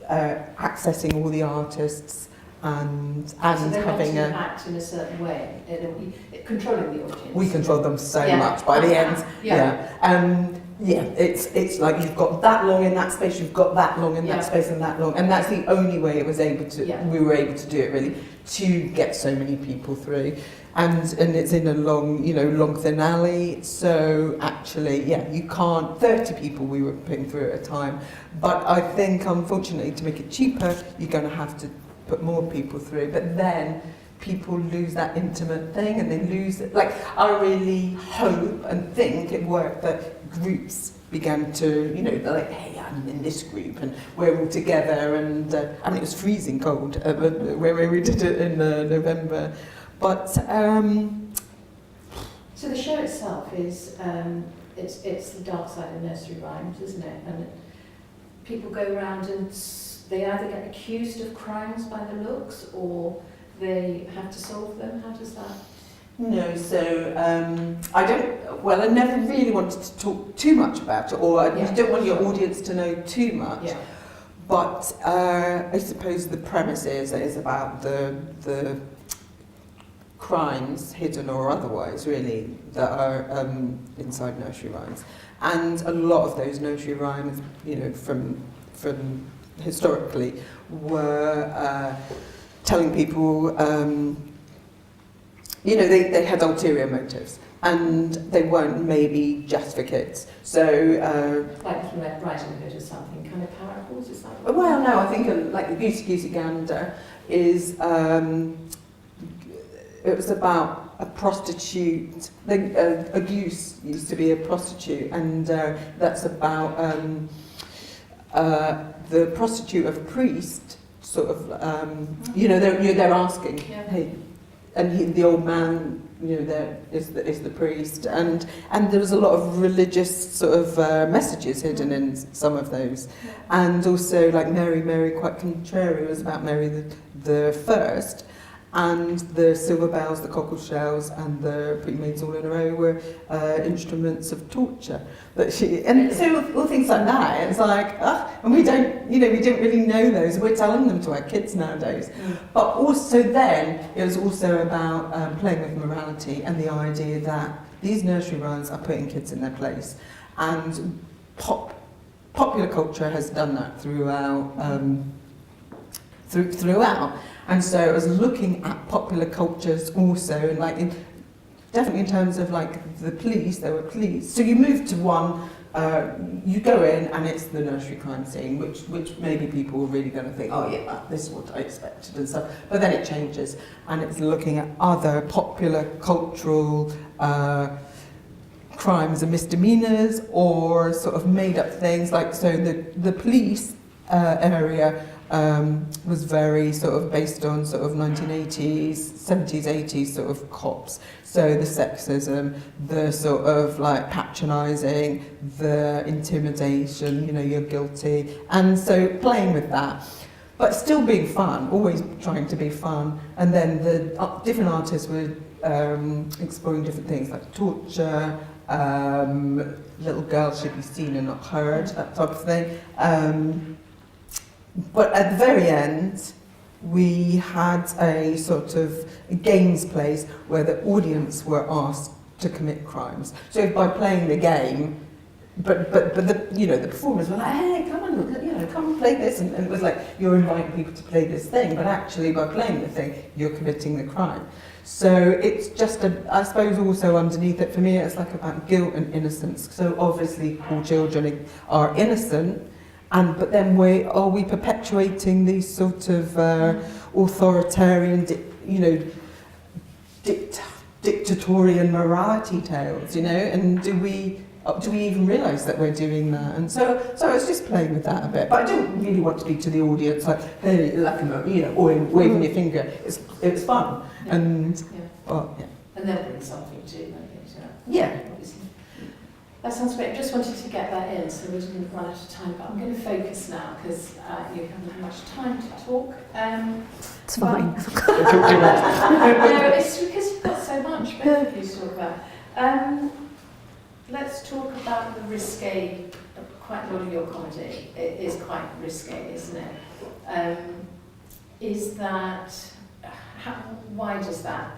accessing all the artists and So they having want to act in a certain way, controlling the audience. We controlled them so Yeah. much by the end. Yeah. Yeah, it's like you've got that long in that space, you've got that long in Yeah. that space and that long, and that's the only way it was able to. Yeah. We were able to do it really to get so many people through, and it's in a long thin alley. So actually, yeah, you can't 30 people we were putting through at a time, but I think unfortunately to make it cheaper, you're going to have to put more people through, but then people lose that intimate thing and they lose it. Like, I really hope and think it worked that groups began to, they're like, hey, I'm in this group and we're all together, and I mean, it was freezing cold where we did it in November. But So the show itself is, it's the dark side of nursery rhymes, isn't it? And people go around and they either get accused of crimes by the looks or they have to solve them. How does that? no, so I never really wanted to talk too much about it, or you don't want your audience to know too much. Yeah. But I suppose the premise is about the crimes, hidden or otherwise, really, that are inside nursery rhymes. And a lot of those nursery rhymes, from historically, were telling people, they had ulterior motives, and they weren't maybe just for kids. So, Like from Red Riding Hood or something, kind of parables, is that? well, no, I think like the Goosey Goosey Gander is. It was about a prostitute. A goose used to be a prostitute, and that's about the prostitute of a priest. Sort of, they're asking, hey, and the old man, there is the priest, and there was a lot of religious sort of messages hidden in some of those, and also like Mary, Mary quite contrary was about Mary the First. And the silver bells, the cockle shells, and the pretty maids all in a row were instruments of torture. And so all things like that. It's like, and we don't really know those. We're telling them to our kids nowadays. Mm. But also then, it was also about playing with morality and the idea that these nursery rhymes are putting kids in their place, and pop popular culture has done that throughout. Throughout, and so I was looking at popular cultures also, and like definitely in terms of like the police, there were police. So you move to one, you go in and it's the nursery crime scene, which maybe people were really going to think, oh yeah, this is what I expected and stuff. But then it changes, and it's looking at other popular cultural crimes and misdemeanors, or sort of made up things. Like, so the police area was very sort of based on sort of 1980s, 70s, 80s sort of cops. So the sexism, the sort of like patronising, the intimidation, you know, you're guilty. And so playing with that, but still being fun, always trying to be fun. And then the different artists were exploring different things like torture, little girls should be seen and not heard, that type of thing. But at the very end, we had a sort of games place where the audience were asked to commit crimes. So by playing the game, but the, you know, the performers were like, hey, come on, you know, come and play this, and it was like you're inviting people to play this thing, but actually by playing the thing, you're committing the crime. So it's just I suppose also underneath it for me, it's like about guilt and innocence. So obviously all children are innocent. But then are we perpetuating these sort of authoritarian, dictatorial morality tales, you know? And do we even realise that we're doing that? And so I was just playing with that a bit. But I don't really want to be to the audience like, hey, like, you know, or waving your finger. It's fun. Yeah. And yeah. And they'll bring something too, won't they? Yeah. Obviously. That sounds great. I just wanted to get that in so we didn't run out of time, but I'm going to focus now because you haven't had much time to talk. It's fine. No, it's because you've got so much, both of you to talk about. Let's talk about the risque. Quite a lot of your comedy is quite risque, isn't it? Is that, why does that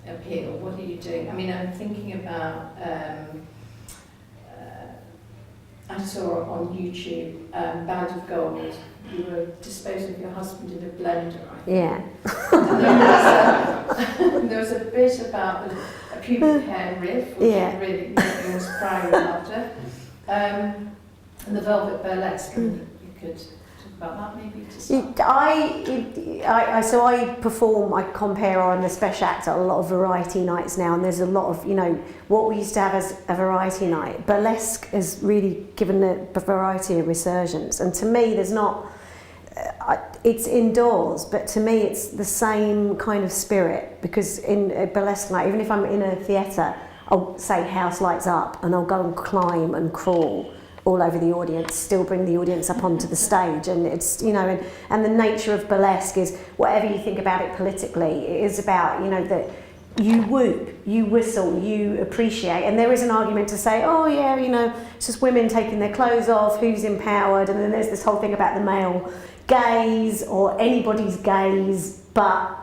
appeal? What are you doing? I mean, I'm thinking about, I saw on YouTube, Band of Gold, you were disposing of your husband in a blender, I think. Yeah. And there was a bit about a pubic hair riff, which really was crying laughter. And the Velvet Burlesque, you could talk about that maybe to start. I perform, I compare on the special act at a lot of variety nights now, and there's a lot of, you know, what we used to have as a variety night. Burlesque has really given the variety a resurgence, and to me there's not, it's indoors, but to me it's the same kind of spirit, because in a burlesque night, even if I'm in a theatre, I'll say house lights up and I'll go and climb and crawl all over the audience, still bring the audience up onto the stage. And it's, you know, and the nature of burlesque is, whatever you think about it politically, it is about, you know, that you whoop, you whistle, you appreciate. And there is an argument to say, oh yeah, you know, it's just women taking their clothes off, who's empowered? And then there's this whole thing about the male gaze or anybody's gaze. But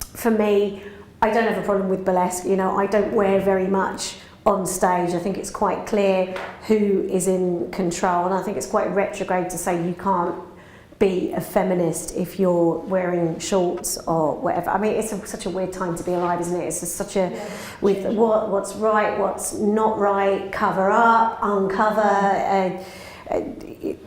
for me, I don't have a problem with burlesque. You know, I don't wear very much on stage. I think it's quite clear who is in control, and I think it's quite retrograde to say you can't be a feminist if you're wearing shorts or whatever. I mean, it's such a weird time to be alive, isn't it? It's just such a, with what's right, what's not right, cover up, uncover.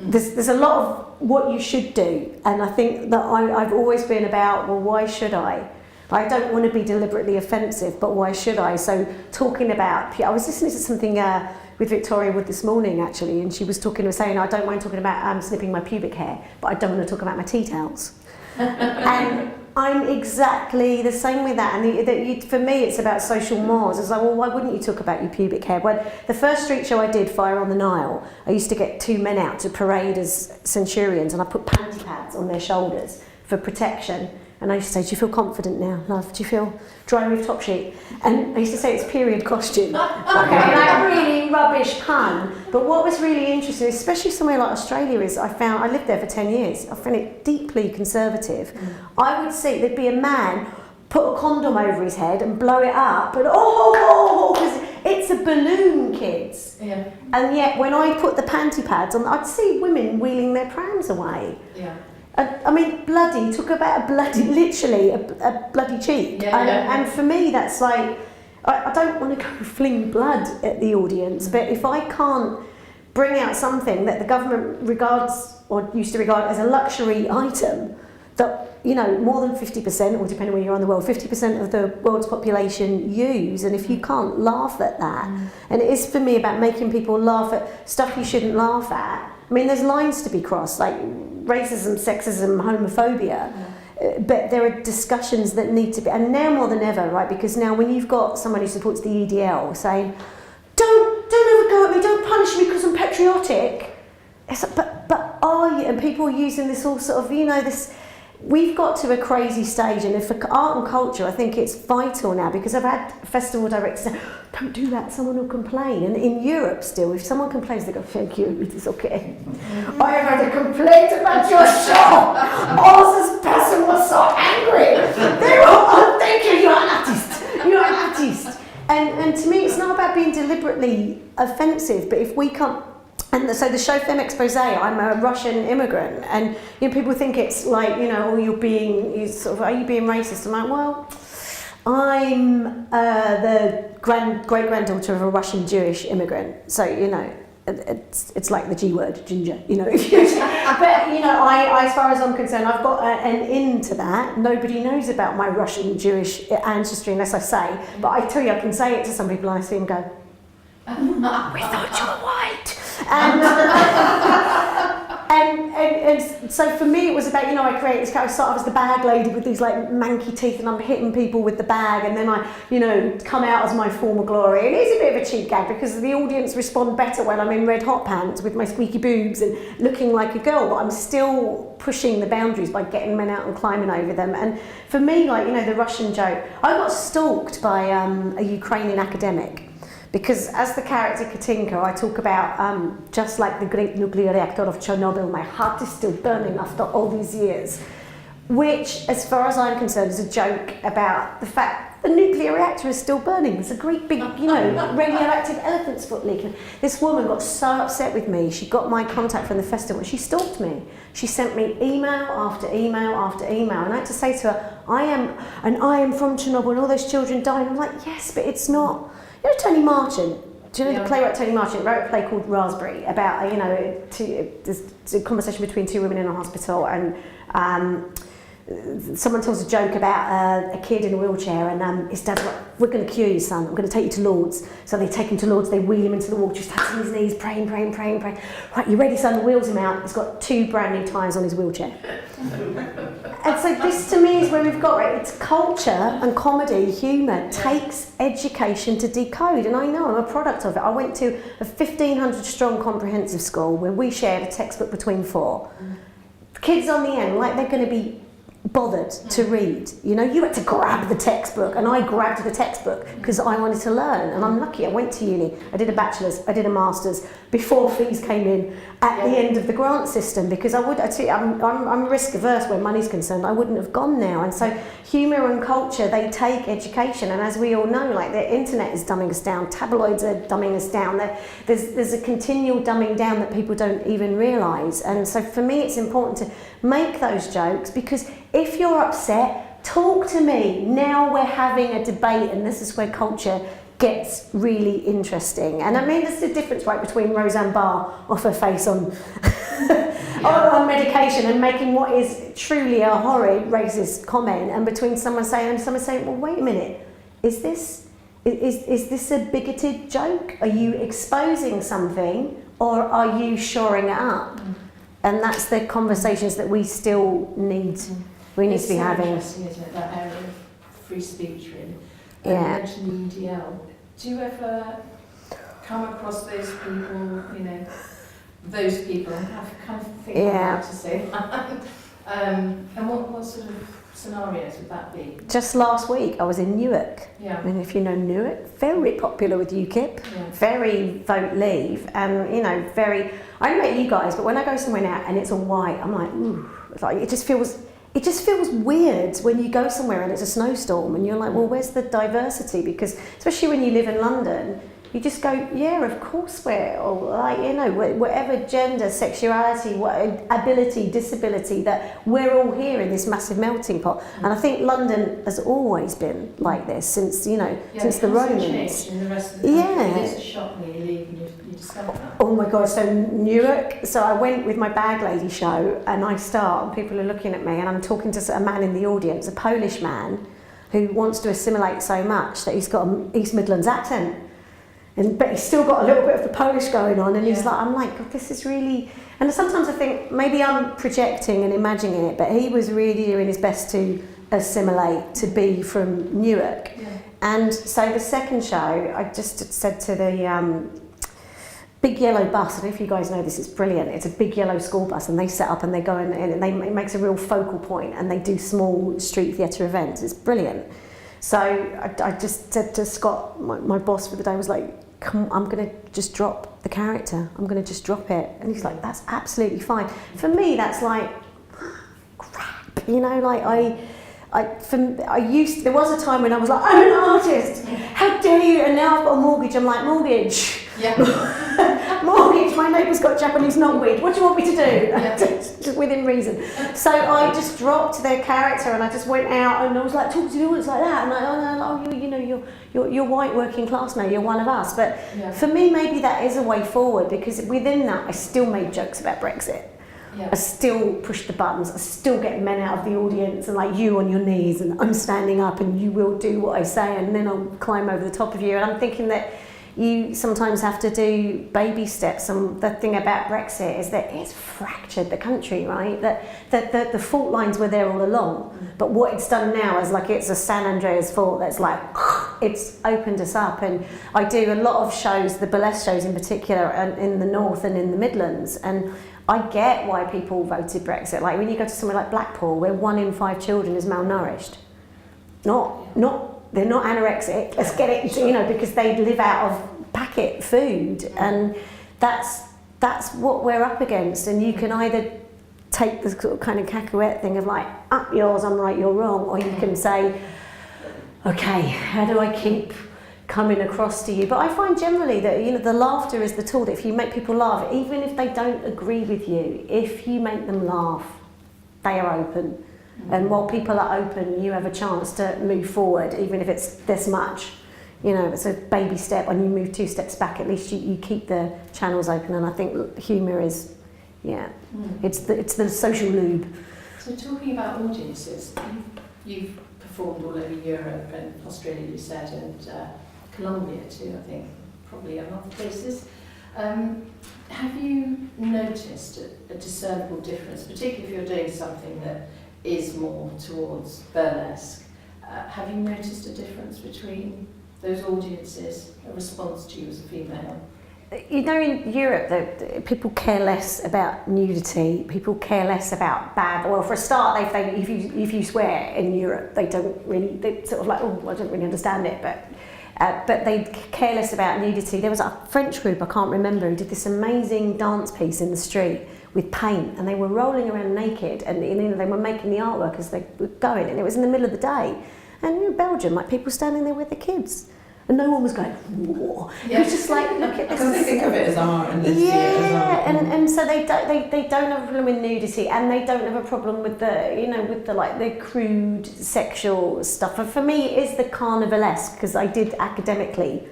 There's a lot of what you should do, and I think that I've always been about, well, why should I? I don't want to be deliberately offensive, but why should I? So talking about, I was listening to something with Victoria Wood this morning actually, and she was saying, I don't mind talking about snipping my pubic hair, but I don't want to talk about my tea towels. And I'm exactly the same with that. And for me, it's about social mores. It's like, well, why wouldn't you talk about your pubic hair? When the first street show I did, Fire on the Nile, I used to get two men out to parade as centurions, and I put panty pads on their shoulders for protection. And I used to say, do you feel confident now, love? Do you feel dry roof top sheet? And I used to say it's period costume. Okay, that really rubbish pun. But what was really interesting, especially somewhere like Australia, is I lived there for 10 years. I found it deeply conservative. I would see there'd be a man put a condom over his head and blow it up, and because it's it's a balloon, kids. Yeah. And yet, when I put the panty pads on, I'd see women wheeling their prams away. Yeah. I mean, bloody, talk about a bloody, literally, a bloody cheek. Yeah, and for me, that's like, I don't want to go fling blood at the audience, but if I can't bring out something that the government regards, or used to regard as a luxury item, that, you know, more than 50%, or depending where you're in the world, 50% of the world's population use, and if you can't laugh at that, and it is for me about making people laugh at stuff you shouldn't laugh at. I mean, there's lines to be crossed, like racism, sexism, homophobia, but there are discussions that need to be, and now more than ever, right, because now when you've got someone who supports the EDL saying, don't ever go at me, don't punish me because I'm patriotic, it's like, but are you, and people are using this all sort of, you know, this, we've got to a crazy stage, and for art and culture, I think it's vital now, because I've had festival directors say, don't do that, someone will complain. And in Europe still, if someone complains, they go, thank you, it is okay. I have had a complaint about your show. Oh, this person was so angry. They were, oh, thank you, you're an artist. You're an artist. And to me, it's not about being deliberately offensive, but if we can't. And so the show Femme Expose, I'm a Russian immigrant, and you know, people think it's like, you know, oh, you sort of, are you being racist? I'm like, well, I'm the great-granddaughter of a Russian Jewish immigrant, so, you know, it's like the G word, ginger, you know. But, you know, I, as far as I'm concerned, I've got an in to that. Nobody knows about my Russian Jewish ancestry unless I say, but I tell you, I can say it to some people, and I see them go, we thought you were white. And so for me it was about, you know, I created this character, I started as the bag lady with these like manky teeth, and I'm hitting people with the bag, and then I, you know, come out as my former glory. And it is a bit of a cheap gag because the audience respond better when I'm in red hot pants with my squeaky boobs and looking like a girl, but I'm still pushing the boundaries by getting men out and climbing over them. And for me, like, you know, the Russian joke, I got stalked by a Ukrainian academic. Because as the character Katinka, I talk about just like the great nuclear reactor of Chernobyl, my heart is still burning after all these years. Which, as far as I'm concerned, is a joke about the fact the nuclear reactor is still burning. There's a great big, you know, radioactive elephant's foot leak. And this woman got so upset with me, she got my contact from the festival, and she stalked me. She sent me email after email after email, and I had to say to her, I am from Chernobyl, and all those children died. And I'm like, yes, but it's not. You know Tony Marchant? Do you know the playwright Tony Marchant? Wrote a play called Raspberry about, you know, there's a conversation between two women in a hospital, and someone tells a joke about a kid in a wheelchair, and his dad's like, we're going to cure you, son, I'm going to take you to Lourdes. So they take him to Lourdes, they wheel him into the water, he's touching his knees, praying. Right, you ready, son? Wheels him out, he's got 2 brand new tyres on his wheelchair. And so this to me is where we've got, right, it's culture and comedy, humour, takes education to decode, and I know I'm a product of it. I went to a 1,500 strong comprehensive school where we shared a textbook between 4. Kids on the end, like they're going to be bothered to read. You know, you had to grab the textbook, and I grabbed the textbook because I wanted to learn, and I'm lucky I went to uni. I did a bachelor's, I did a master's before fees came in at the end of the grant system, because I'm risk averse where money's concerned. I wouldn't have gone now. And so humour and culture, they take education, and as we all know, like the internet is dumbing us down, tabloids are dumbing us down, there's a continual dumbing down that people don't even realise. And so for me it's important to make those jokes, because if you're upset, talk to me. Now we're having a debate, and this is where culture gets really interesting. And I mean, there's a difference, right, between Roseanne Barr off her face on on medication and making what is truly a horrid racist comment, and between someone saying, well, wait a minute, is this a bigoted joke? Are you exposing something, or are you shoring it up? And that's the conversations that we still need. We need to be having. It's so interesting, isn't it, that area of free speech, really. Yeah. You mentioned the EDL. Do you ever come across those people, you know, those people, and have kind of think about to say that? And what sort of scenarios would that be? Just last week, I was in Newark. Yeah. I mean, if you know Newark, very popular with UKIP, very vote leave, and you know, very. I don't know about you guys, but when I go somewhere now and it's all white, I'm like, ooh, it's like it just feels weird when you go somewhere and it's a snowstorm and you're like, well, where's the diversity? Because especially when you live in London, you just go, yeah, of course we're all, like, you know, whatever gender, sexuality, what ability, disability, that we're all here in this massive melting pot. And I think London has always been like this since, you know, since the Romans. In the rest of the country. It is a shock when you leave and you discover that. Oh my God, so Newark, so I went with my bag lady show and I start and people are looking at me and I'm talking to a man in the audience, a Polish man who wants to assimilate so much that he's got an East Midlands accent. But he's still got a little bit of the Polish going on and he's like, I'm like, God, this is really... And sometimes I think maybe I'm projecting and imagining it, but he was really doing his best to assimilate, to be from Newark. Yeah. And so the second show, I just said to the big yellow bus, I don't know if you guys know this, it's brilliant. It's a big yellow school bus and they set up and they go in and it makes a real focal point and they do small street theatre events. It's brilliant. So I just said to Scott, my boss for the day, was like, come, I'm going to just drop the character. I'm going to just drop it. And he's like, that's absolutely fine. For me, that's like, crap, you know, like there was a time when I was like, I'm an artist, how dare you? And now I've got a mortgage, I'm like, mortgage. Yeah. Mortgage, my neighbour's got Japanese knotweed, what do you want me to do? Yeah. Just within reason. So I just dropped their character and I just went out and I was like, talking to the audience like that. And you're white working class now, you're one of us. But for me, maybe that is a way forward because within that, I still made jokes about Brexit. Yeah. I still push the buttons, I still get men out of the audience and like you on your knees and I'm standing up and you will do what I say and then I'll climb over the top of you. And I'm thinking that you sometimes have to do baby steps. And the thing about Brexit is that it's fractured the country, right? That the fault lines were there all along. But what it's done now is like it's a San Andreas fault that's like, it's opened us up. And I do a lot of shows, the burlesque shows in particular, in the North and in the Midlands. And I get why people voted Brexit. Like when you go to somewhere like Blackpool, where 1 in 5 children is malnourished. They're not anorexic, let's get it, you know, because they live out of packet food. And that's what we're up against. And you can either take the sort of kind of cacahuete thing of like, up yours, I'm right, you're wrong. Or you can say, okay, how do I keep coming across to you? But I find generally that, you know, the laughter is the tool, that if you make people laugh, even if they don't agree with you, if you make them laugh, they are open. And while people are open, you have a chance to move forward, even if it's this much. You know, it's a baby step and you move 2 steps back, at least you keep the channels open. And I think humour is, it's the social lube. So talking about audiences, you've performed all over Europe and Australia, you said, and Colombia too, I think, probably other places. Have you noticed a discernible difference, particularly if you're doing something that is more towards burlesque? Have you noticed a difference between those audiences, a response to you as a female? You know, in Europe, people care less about nudity. People care less about bad. Well, for a start, if you swear in Europe, they don't really. They sort of like, oh, I don't really understand it, but they care less about nudity. There was a French group, I can't remember, who did this amazing dance piece in the street with paint, and they were rolling around naked, and you know, they were making the artwork as they were going, and it was in the middle of the day. And in Belgium, like people standing there with their kids, and no one was going, whoa. It was just like, look at this. Because they think of it as art and they see it as art. And so they don't have a problem with nudity, and they don't have a problem with the crude sexual stuff. And for me, it is the carnivalesque, because I did academically.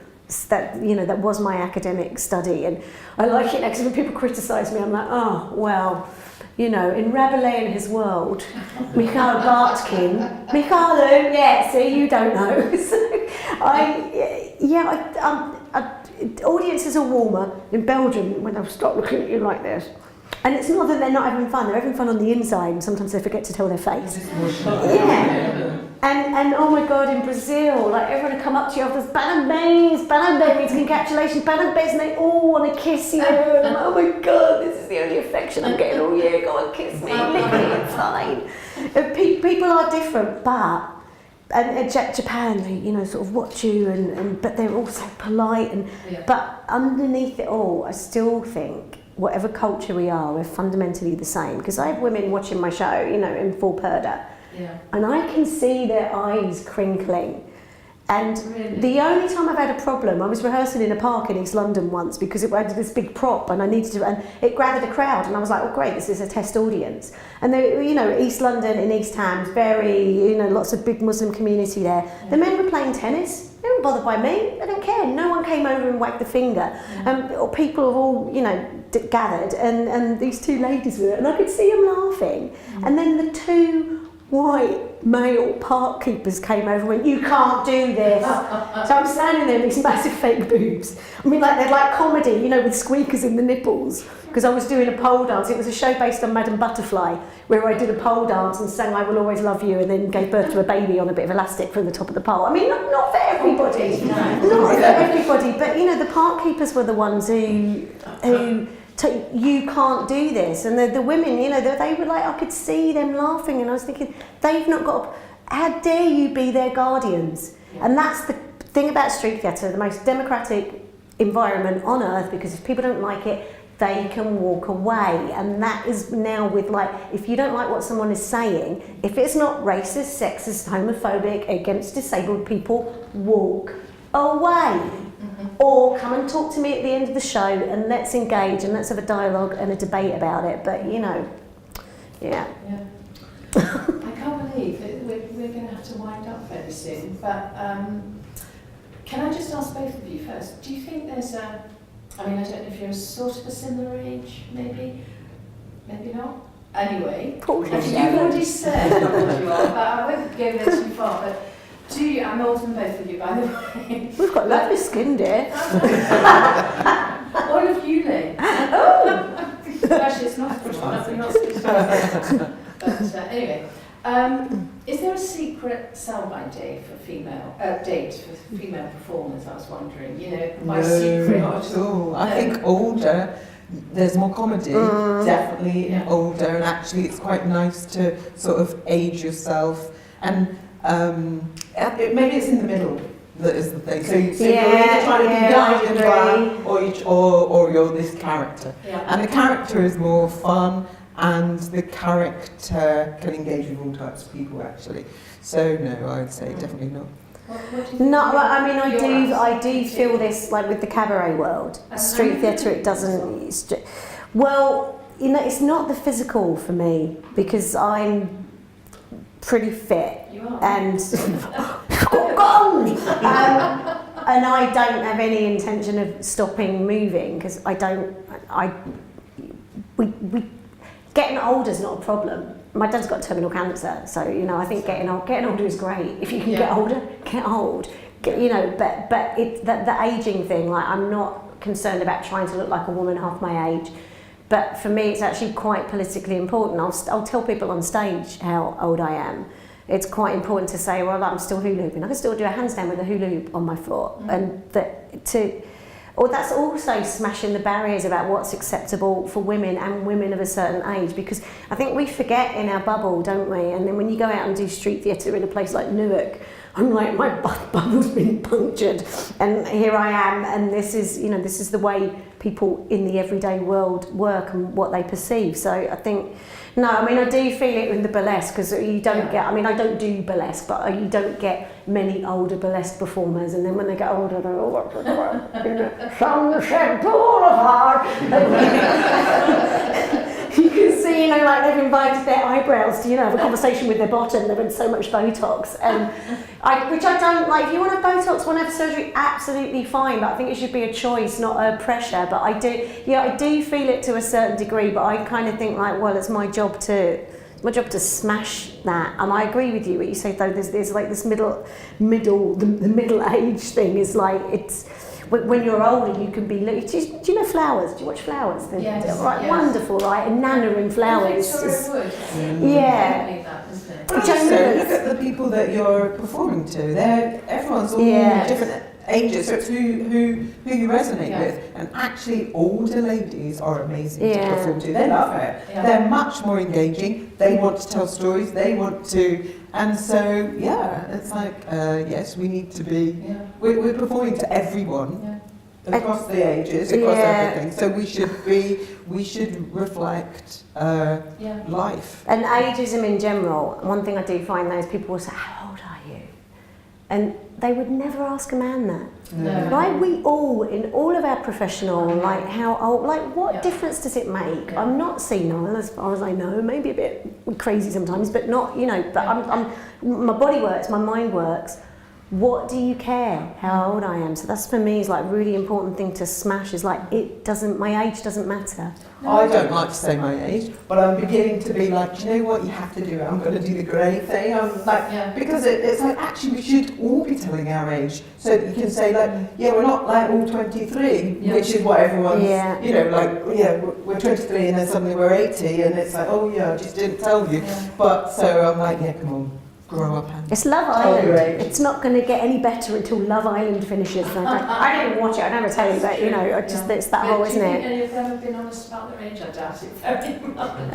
That was my academic study, and I like it because when people criticise me, I'm like, oh well, you know, in Rabelais and his world, Mikhail Bakhtin, see, you don't know. So audiences are warmer in Belgium when they'll start looking at you like this. And it's not that they're not having fun, they're having fun on the inside, and sometimes they forget to tell their face. And oh my God, in Brazil, like everyone will come up to you after parabéns, congratulations, parabéns, and they all want to kiss you. And I'm like, oh my God, this is the only affection I'm getting all year, go on, kiss me, lick me, it's fine. People are different, but and Japan, they, you know, sort of watch you, but they're also polite. But underneath it all, I still think, whatever culture we are, we're fundamentally the same. Because I have women watching my show, you know, in full purdah, and I can see their eyes crinkling. And Really? the only time I've had a problem, I was rehearsing in a park in East London once because I did this big prop and I needed to, and it gathered a crowd, and I was like, oh great, this is a test audience. And they, you know, East London in East Hams, very, you know, lots of big Muslim community there. Yeah. The men were playing tennis. They weren't bothered by me. They don't care. No one came over and wagged the finger. Or people have all, you know, gathered, and these two ladies were there, and I could see them laughing. And then the two white male park keepers came over and went, you can't do this. So I'm standing there with these massive fake boobs. I mean, like they're like comedy, you know, with squeakers in the nipples. Because I was doing a pole dance. It was a show based on Madame Butterfly, where I did a pole dance and sang I Will Always Love You, and then gave birth to a baby on a bit of elastic from the top of the pole. I mean, not for everybody. Not for everybody. But, you know, the park keepers were the ones who you can't do this. And the women, you know, they were like, I could see them laughing, and I was thinking, they've not got, how dare you be their guardians? Yeah. And that's the thing about street theatre, the most democratic environment on earth, because if people don't like it, they can walk away. And that is now with, like, if you don't like what someone is saying, if it's not racist, sexist, homophobic, against disabled people, walk away. Or come and talk to me at the end of the show and let's engage and let's have a dialogue and a debate about it. But, you know, yeah. I can't believe that we're going to have to wind up very soon. But can I just ask both of you first, do you think there's a, I mean, I don't know if you're sort of a similar age, maybe not? Anyway, you've already said how old you are, but I won't go there too far. But do you, I'm older than both of you, by the way. We've got lovely skin, dear. All of you, Lee. Oh! Actually, it's not supposed to. But anyway, is there a secret sell-by day for female performers? I was wondering. You know, by secret. Not at all. I think older, there's more comedy, definitely older, and actually it's quite nice to sort of age yourself, and maybe it's in the middle that is the thing. So you're either trying to be young and fun, or you're this character. Yeah. And the character is more fun, and the character can engage with all types of people actually. So no, I would say definitely not. No, I mean, I do feel this, like with the cabaret world, street theatre, it doesn't, well, you know, it's not the physical for me, because I'm pretty fit. You are. And and I don't have any intention of stopping moving, because getting older is not a problem. My dad's got terminal cancer, so, you know, I think getting older is great. If you can get older, get old. You know, but the ageing thing, like, I'm not concerned about trying to look like a woman half my age. But for me, it's actually quite politically important. I'll tell people on stage how old I am. It's quite important to say, well, I'm still hula hooping. I can still do a handstand with a hula hoop on my foot. And that's also smashing the barriers about what's acceptable for women and women of a certain age, because I think we forget in our bubble, don't we? And then when you go out and do street theatre in a place like Newark, I'm like, my bubble's been punctured, and here I am, and this is the way people in the everyday world work and what they perceive. So I think, no, I mean, I do feel it in the burlesque, because you don't get, I mean, I don't do burlesque, but you don't get many older burlesque performers, and then when they get older, they're all, Sunset Boulevard. You can see, you know, like they've invited their eyebrows to, you know, have a conversation with their bottom. They've had so much Botox, and which I don't like. If you want to have Botox, want to have surgery, absolutely fine. But I think it should be a choice, not a pressure. But I do feel it to a certain degree. But I kind of think, like, well, it's my job to smash that. And I agree with you. What you say, though, there's like this the middle age thing is like, it's. When you're older, you can be. Do you know Flowers? Do you watch Flowers? Yes. Right, yes. Wonderful, right? And Nana in Flowers. Yeah. So look at the people that you're performing to. Everyone's all different ages, so it's who you resonate with. And actually, older ladies are amazing to perform to. They love it. Yeah. They're much more engaging. They want to tell stories. They want to. And so, it's like, yes, we need to be, we're performing to everyone, across the ages, across everything, so we should reflect life. And ageism in general, one thing I do find though is people will say, how old are you? And they would never ask a man that. No. Right? We all, in all of our professional, like how old, like what difference does it make? Yeah. I'm not senile as far as I know, maybe a bit crazy sometimes, but not, you know, but my body works, my mind works. What do you care how old I am? So that's for me is like really important thing to smash is like my age doesn't matter. I don't like to say my age, but I'm beginning to be like, do you know what you have to do? I'm going to do the grey thing. I'm like, because it's like actually we should all be telling our age, so that you can say like, yeah, we're not like all 23, which is what everyone's, you know, like, yeah, we're 23 and then suddenly we're 80, and it's like, oh yeah, I just didn't tell you. But so I'm like, yeah, come on. Grow up and it's Love Island. It's not going to get any better until Love Island finishes. I didn't watch it, I never tell you, but you know, it's that whole, isn't it? Do you think any of them have been honest about their age? I doubt it very much.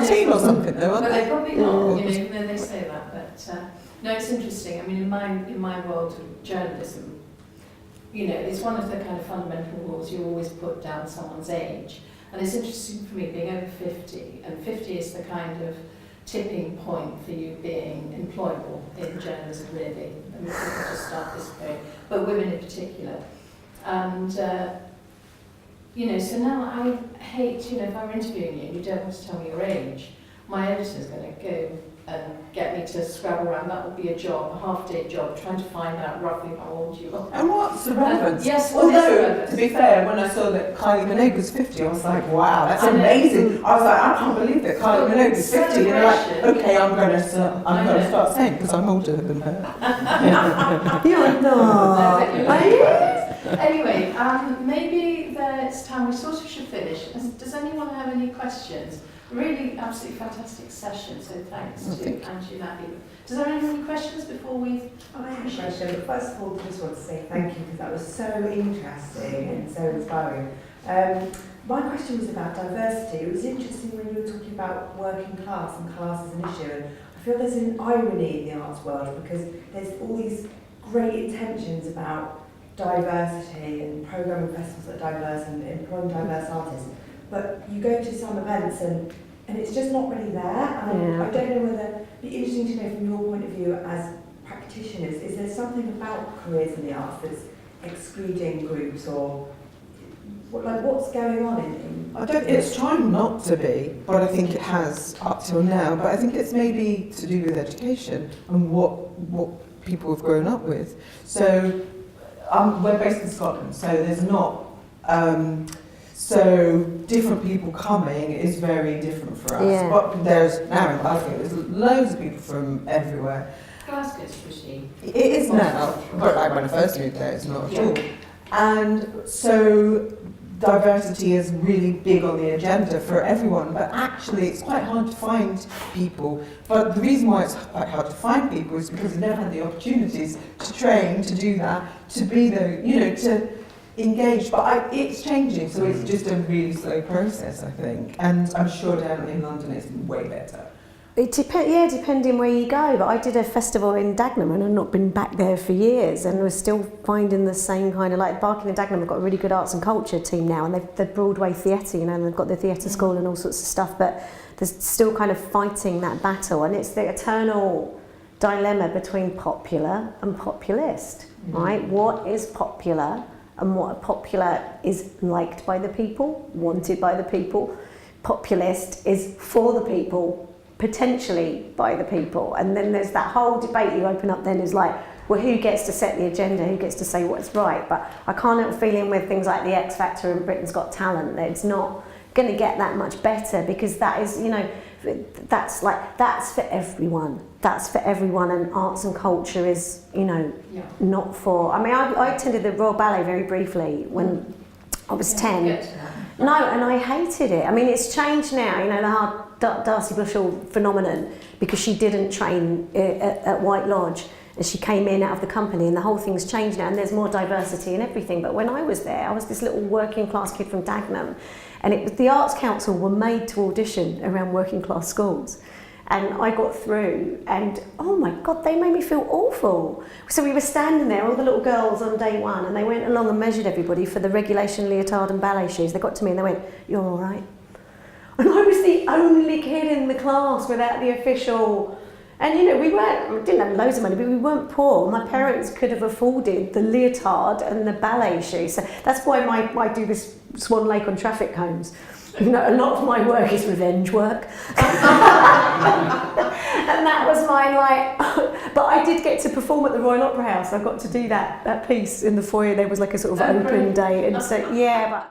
19 or something though, aren't But they? they probably not, you know, even though they say that. But no, it's interesting. I mean, in my world of journalism, you know, it's one of the kind of fundamental rules. You always put down someone's age. And it's interesting for me being over 50, and 50 is the kind of tipping point for you being employable in journalism, really. I mean, people just start this way, but women in particular. And, you know, so now I hate, you know, if I'm interviewing you and you don't want to tell me your age, my editor's going to go and get me to scrabble around. That will be a job, a half-day job, trying to find out roughly how old you are. And what's the relevance? Yes, what is the Although, relevance? to be fair, when I saw that Kylie Minogue was 50, I was like, wow, that's amazing. I was like, I can't believe that Kylie Minogue is 50. And you're like, okay, I'm going to start saying, because I'm older than her. You're not. Are you? Anyway, maybe it's time we sort of should finish. Does anyone have any questions? Really absolutely fantastic session, so thanks to Angie and Abby. Does anyone have any questions before we I have a question. First of all, I just want to say thank you because that was so interesting and so inspiring. My question was about diversity. It was interesting when you were talking about working class and class as an issue. And I feel there's an irony in the arts world because there's all these great intentions about diversity and programming festivals that are diverse and employing diverse artists. But you go to some events and it's just not really there. And I don't know whether it'd be interesting to know from your point of view as practitioners, is there something about careers in the arts that's excluding groups or what's going on in It's trying not to be, but I think it has up till now. But I think it's maybe to do with education and what people have grown up with. So we're based in Scotland, so there's not. So different people coming is very different for us. Yeah. But there's now in Glasgow, there's loads of people from everywhere. Glasgow's pretty. It is now, but like when I first moved there, it's not at all. And so diversity is really big on the agenda for everyone, but actually it's quite hard to find people. But the reason why it's quite hard to find people is because they've never had the opportunities to train, to do that, to be there, you know, to engage. But it's changing, so it's just a really slow process, I think. And I'm sure down in London it's way better. It depending where you go. But I did a festival in Dagenham and I've not been back there for years, and we're still finding the same kind of like Barking and Dagenham have got a really good arts and culture team now, and they've the Broadway Theatre, you know, and they've got the theatre school and all sorts of stuff. But they're still kind of fighting that battle, and it's the eternal dilemma between popular and populist, right? What is popular? And what popular is liked by the people, wanted by the people. Populist is for the people, potentially by the people. And then there's that whole debate you open up then is like, well, who gets to set the agenda, who gets to say what's right? But I can't help feeling with things like the X Factor and Britain's Got Talent that it's not going to get that much better, because that is, you know, that's for everyone. That's for everyone, and arts and culture is, you know, not for. I mean, I attended the Royal Ballet very briefly when I was 10. No, and I hated it. I mean, it's changed now, you know, the whole Darcy Bushell phenomenon, because she didn't train at White Lodge and she came in out of the company, and the whole thing's changed now and there's more diversity and everything. But when I was there, I was this little working class kid from Dagenham, and it was the Arts Council were made to audition around working class schools. And I got through, and oh my God, they made me feel awful. So we were standing there, all the little girls on day one, and they went along and measured everybody for the regulation leotard and ballet shoes. They got to me and they went, "You're all right." And I was the only kid in the class without the official. And we didn't have loads of money, but we weren't poor. My parents could have afforded the leotard and the ballet shoes. So that's why I do this Swan Lake on traffic cones. A lot of my work is revenge work. And that was my but I did get to perform at the Royal Opera House. I got to do that piece in the foyer. There was like a sort of open day, and so but.